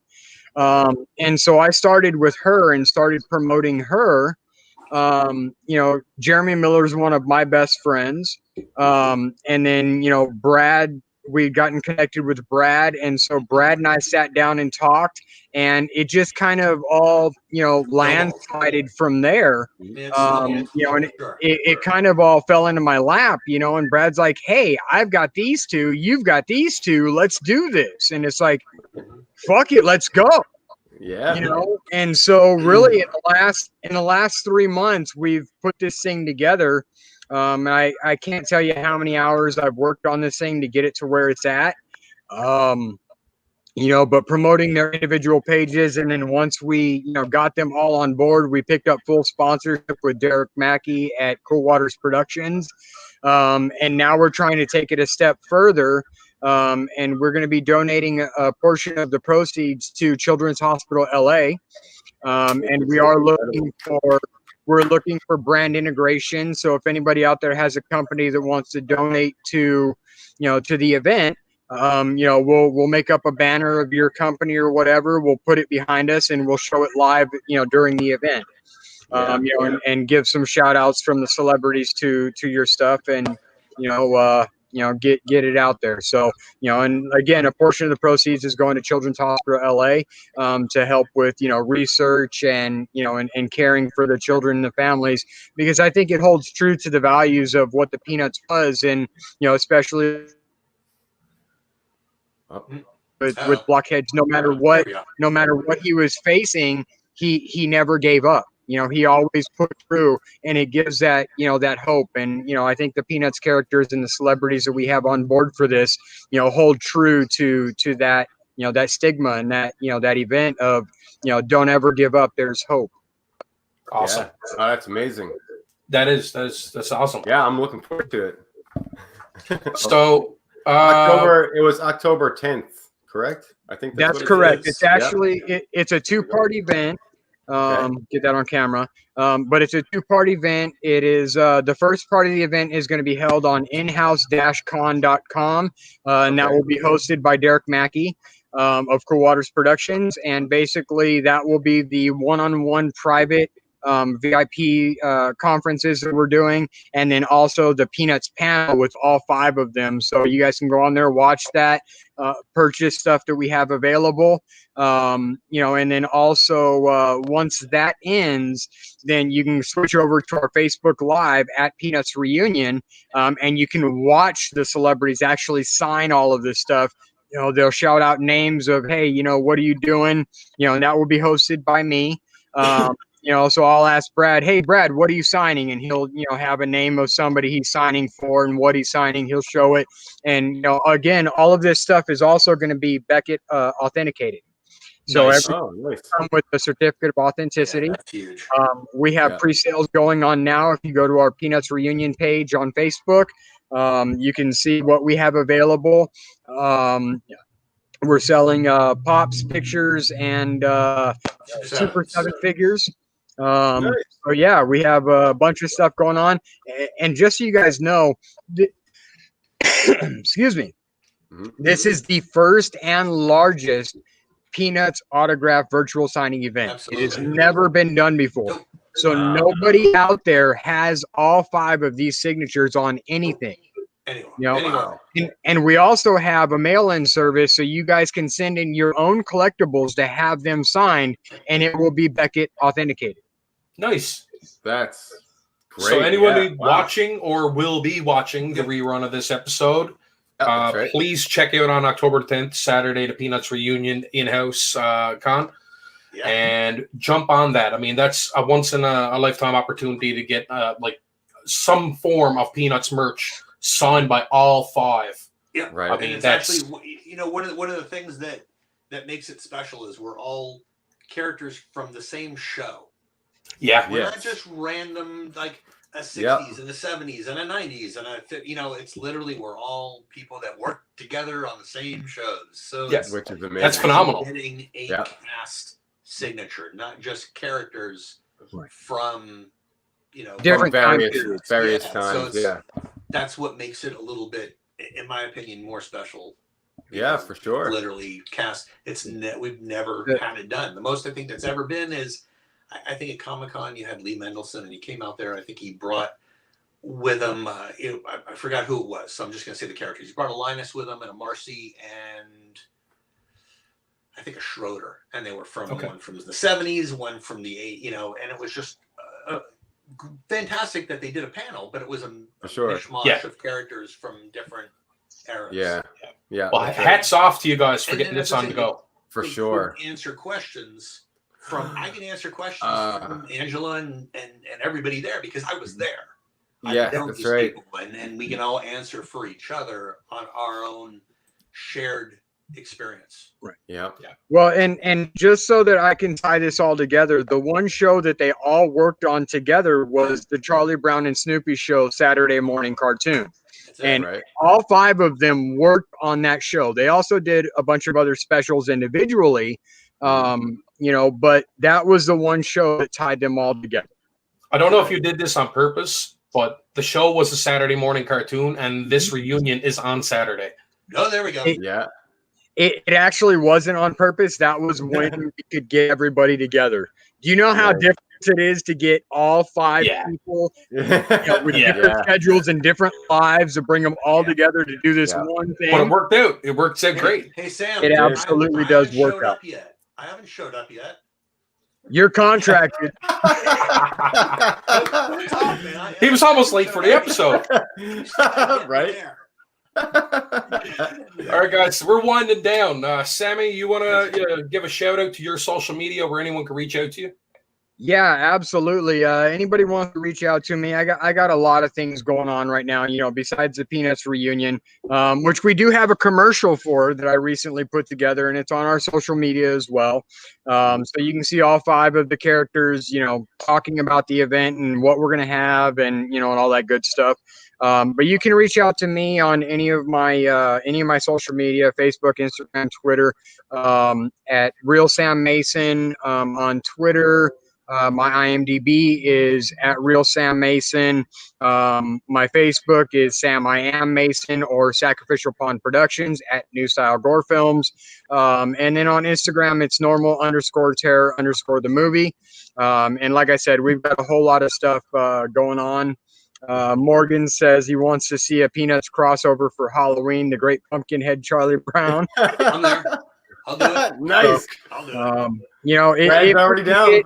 And so I started with her and started promoting her. Jeremy Miller is one of my best friends. And then, Brad, we'd gotten connected with Brad. And so Brad and I sat down and talked, and it just kind of all, landslided from there. And it kind of all fell into my lap, and Brad's like, hey, I've got these two, you've got these two, let's do this. And it's like, fuck it, let's go. Yeah. And so really in the last 3 months, we've put this thing together. I can't tell you how many hours I've worked on this thing to get it to where it's at. But promoting their individual pages. And then once we, got them all on board, we picked up full sponsorship with Derek Mackey at Cool Waters Productions. And now we're trying to take it a step further. And we're going to be donating a portion of the proceeds to Children's Hospital LA. And we're looking for brand integration. So if anybody out there has a company that wants to donate to the event, we'll make up a banner of your company or whatever. We'll put it behind us and we'll show it live, during the event. And give some shout outs from the celebrities to your stuff and, get it out there. So, and again, a portion of the proceeds is going to Children's Hospital LA to help with, research and, and caring for the children and the families, because I think it holds true to the values of what the Peanuts was. And, especially with Blockheads, no matter what he was facing, he never gave up. He always put through, and it gives that, that hope. And, I think the Peanuts characters and the celebrities that we have on board for this, hold true to that, that stigma and that, that event of, don't ever give up. There's hope. Awesome. Yeah. Oh, that's amazing. That's awesome. Yeah. I'm looking forward to it. So it was October 10th, correct? I think that's correct. It's actually, it's a 2-part event. Get that on camera. But it's a 2-part event. It is the first part of the event is going to be held on inhouse-con.com, and that will be hosted by Derek Mackey. of Cool Waters Productions, and basically that will be the one-on-one private VIP conferences that we're doing, and then also the Peanuts panel with all 5 of them. So you guys can go on there, watch that, purchase stuff that we have available, and then also once that ends, then you can switch over to our Facebook Live at Peanuts Reunion, and you can watch the celebrities actually sign all of this stuff. They'll shout out names of, hey, what are you doing? And that will be hosted by me. So I'll ask Brad, hey, Brad, what are you signing? And he'll, have a name of somebody he's signing for and what he's signing. He'll show it. And, again, all of this stuff is also going to be Beckett authenticated. So nice. Everything come with the certificate of authenticity. Yeah, that's huge. We have pre-sales going on now. If you go to our Peanuts Reunion page on Facebook, you can see what we have available. We're selling Pops pictures and Super 7 figures. So yeah, we have a bunch of stuff going on. And just so you guys know, excuse me, this is the first and largest Peanuts autograph virtual signing event. Absolutely. It has never been done before. So nobody out there has all 5 of these signatures on anything. Anywhere. And we also have a mail-in service, so you guys can send in your own collectibles to have them signed, and it will be Beckett authenticated. Nice. That's great. So anyone watching or will be watching the rerun of this episode, please check out on October 10th, Saturday, the Peanuts Reunion in-house con. Yeah. And jump on that. I mean, that's a once-in-a-lifetime opportunity to get some form of Peanuts merch signed by all 5. Yeah, right. I mean, it's actually, one of the things that makes it special is we're all characters from the same show. Yeah, we're not just random like a 60s and a 70s and a 90s and it's literally we're all people that work together on the same shows. So which is amazing. That's phenomenal. Getting a cast signature, not just characters from different various times. So that's what makes it a little bit, in my opinion, more special. Yeah, for sure. Literally cast. We've never had it done. The most I think that's ever been is, I think at Comic-Con you had Lee Mendelson and he came out there. I think he brought with him, I forgot who it was, so I'm just going to say the characters. He brought a Linus with him and a Marcy and I think a Schroeder, and they were from one from the 70s, one from the 80s, and it was just fantastic that they did a panel, but it was a mishmash of characters from different eras. Yeah. Well, hats off to you guys for getting this on the go. For sure. Answer questions I can answer questions from Angela and everybody there because I was there. Yeah, that's right. People, and we can all answer for each other on our own shared experience. Right. Yeah. Well, and just so that I can tie this all together, the one show that they all worked on together was the Charlie Brown and Snoopy show Saturday morning cartoon. And all 5 of them worked on that show. They also did a bunch of other specials individually, but that was the one show that tied them all together. I don't know if you did this on purpose, but the show was a Saturday morning cartoon, and this reunion is on Saturday. Oh, there we go. It actually wasn't on purpose. That was when we could get everybody together. Do you know how different it is to get all 5 people with different schedules and different lives to bring them all together to do this one thing? But it worked out. It worked out great. Hey, Sam. It absolutely does work out. I haven't showed up yet. You're contracted. He was almost late for the episode. Right? All right, guys, we're winding down. Sammy, you want to give a shout out to your social media where anyone can reach out to you? Yeah, absolutely. Anybody wants to reach out to me? I got a lot of things going on right now, besides the Peanuts reunion, which we do have a commercial for that I recently put together, and it's on our social media as well. So you can see all 5 of the characters, talking about the event and what we're going to have and, and all that good stuff. But you can reach out to me on any of my social media, Facebook, Instagram, Twitter, at Real Sam Mason, on Twitter. My IMDb is at Real Sam Mason. My Facebook is Sam I Am Mason or Sacrificial Pond Productions at New Style Gore Films. And then on Instagram, it's normal_terror_ the movie. And like I said, we've got a whole lot of stuff going on. Morgan says he wants to see a Peanuts crossover for Halloween, the Great Pumpkinhead Charlie Brown. I'm there. I'll do it. Nice. So, I'll do it. You know, Brad's already down.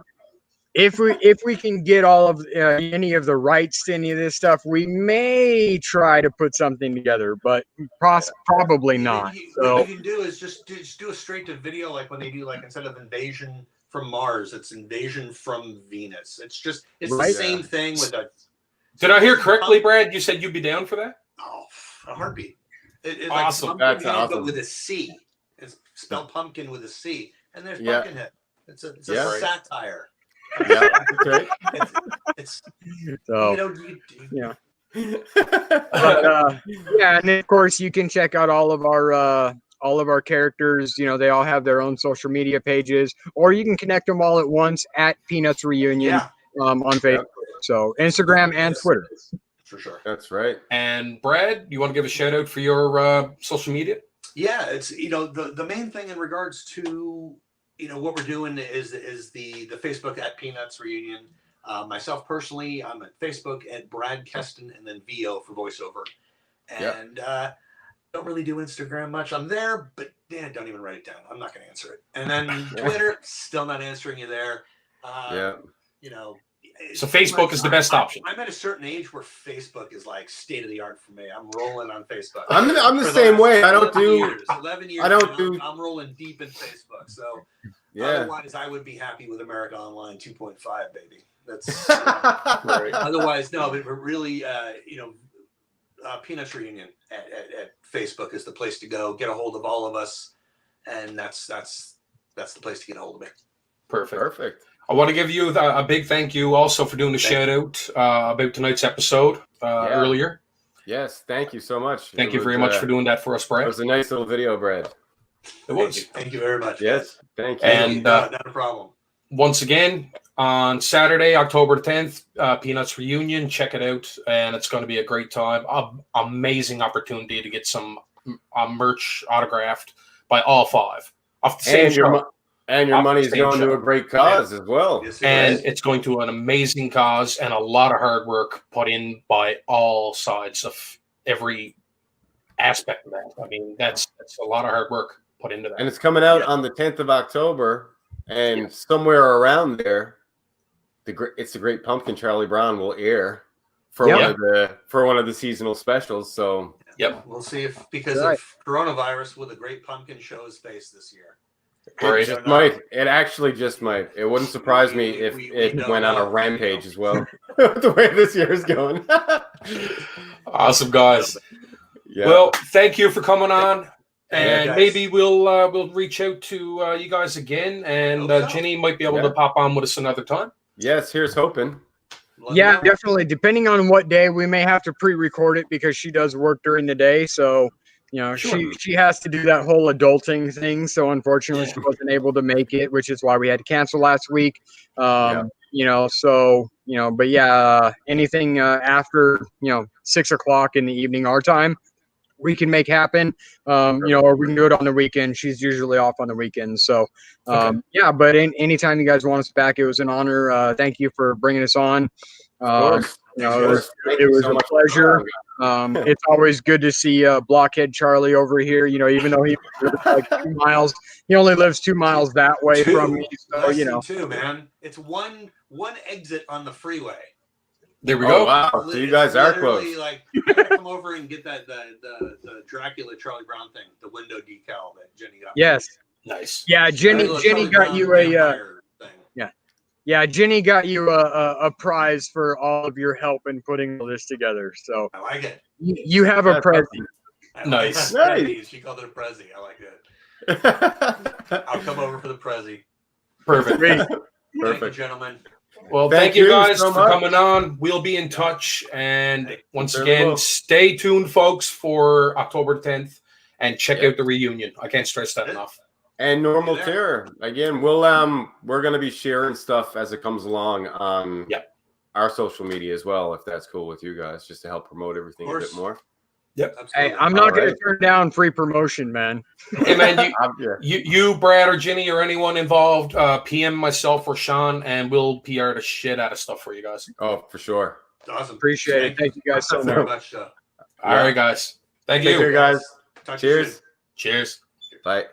if we can get all of any of the rights to any of this stuff, we may try to put something together, but probably not. So what you can do is just do a straight to video, like when they do, like, instead of Invasion from Mars, it's Invasion from Venus. It's Right. the same thing with a. Did I hear correctly, Brad? You said you'd be down for that? Oh, a heartbeat. It's Awesome. like That's Pumpkinhead, awesome. but with a C. It's spelled pumpkin with a C, and there's Yeah. Pumpkinhead. It's a Yeah. satire. Yeah, that's right. It's so you know yeah. But, yeah, and then of course you can check out all of our characters. You know, they all have their own social media pages, or you can connect them all at once at Peanuts Reunion yeah, on Facebook. So Instagram and Twitter. for sure. That's right. And Brad, you want to give a shout out for your social media? Yeah, it's the main thing in regards to what we're doing is the Facebook at Peanuts Reunion. Myself personally, I'm at Facebook at Brad Kesten and then VO for voiceover, and don't really do Instagram much. I'm there, but don't even write it down. I'm not going to answer it. And then Twitter, still not answering you there. So Facebook is the best option. I'm at a certain age where Facebook is like state of the art for me. I'm rolling on Facebook. I'm the same way. I don't do. 11 years. I don't do. I'm rolling deep in Facebook. So Yeah. otherwise, I would be happy with America Online 2.5, baby. That's Right. otherwise no. But really, Peanuts Reunion at Facebook is the place to go. Get a hold of all of us, and that's the place to get a hold of me. Perfect. I want to give you a big thank you also for doing the shout out about tonight's episode earlier. Yes, thank you so much. Thank you very much for doing that for us, Brad. It was a nice little video, Brad. It was. Thank you very much. Yes, thank you. And not a problem. Once again, on Saturday, October 10th, Peanuts Reunion. Check it out, and it's going to be a great time. Amazing opportunity to get some merch autographed by all five off the same show. And your money is going to a great cause as well. Yes, and it's going to an amazing cause and a lot of hard work put in by all sides of every aspect of that. I mean, that's a lot of hard work put into that. And it's coming out on the 10th of October, and somewhere around there, it's the Great Pumpkin Charlie Brown will air for one of the seasonal specials. So we'll see if because of coronavirus, will the Great Pumpkin show his face this year. It just might. It actually just might. It wouldn't surprise me if it went on a rampage as well. The way this year is going. Awesome, guys. Yeah. Well, thank you for coming on, and maybe we'll reach out to you guys again, and Jenny might be able to pop on with us another time. Yes, here's hoping. Yeah, definitely. Depending on what day, we may have to pre-record it because she does work during the day. So, she has to do that whole adulting thing. So unfortunately, she wasn't able to make it, which is why we had to cancel last week. But anything after 6 o'clock in the evening our time, we can make happen. Or we can do it on the weekend. She's usually off on the weekends. So, but anytime you guys want us back, it was an honor. Thank you for bringing us on. It was a pleasure. It's always good to see Blockhead Charlie over here. Even though he lives like 2 miles, he only lives 2 miles that way from me. So two, man. It's one exit on the freeway. There we go. Wow, so you guys are close. Like, I gotta come over and get the Dracula Charlie Brown thing, the window decal that Jenny got. Yes. Nice. Yeah, Jenny got you Jenny got you a prize for all of your help in putting all this together. So I like it. You have a present. Nice. She called it a Prezi. I like it. I'll come over for the Prezi. Perfect. Thank you, gentlemen. Well, thank you guys for coming on. We'll be in touch. And once again, stay tuned, folks, for October 10th and check out the reunion. I can't stress that enough. And Normal Terror. Again, we're gonna be sharing stuff as it comes along on our social media as well, if that's cool with you guys, just to help promote everything a bit more. Yep. Hey, I'm not going to turn down free promotion, man. Hey, man, you, Brad, or Ginny, or anyone involved, PM myself or Sean, and we'll PR the shit out of stuff for you guys. Oh, for sure. Awesome. Appreciate it. Thank you guys so much. All right, guys. Thank you. Take care, guys. Talk Cheers. Cheers. Bye.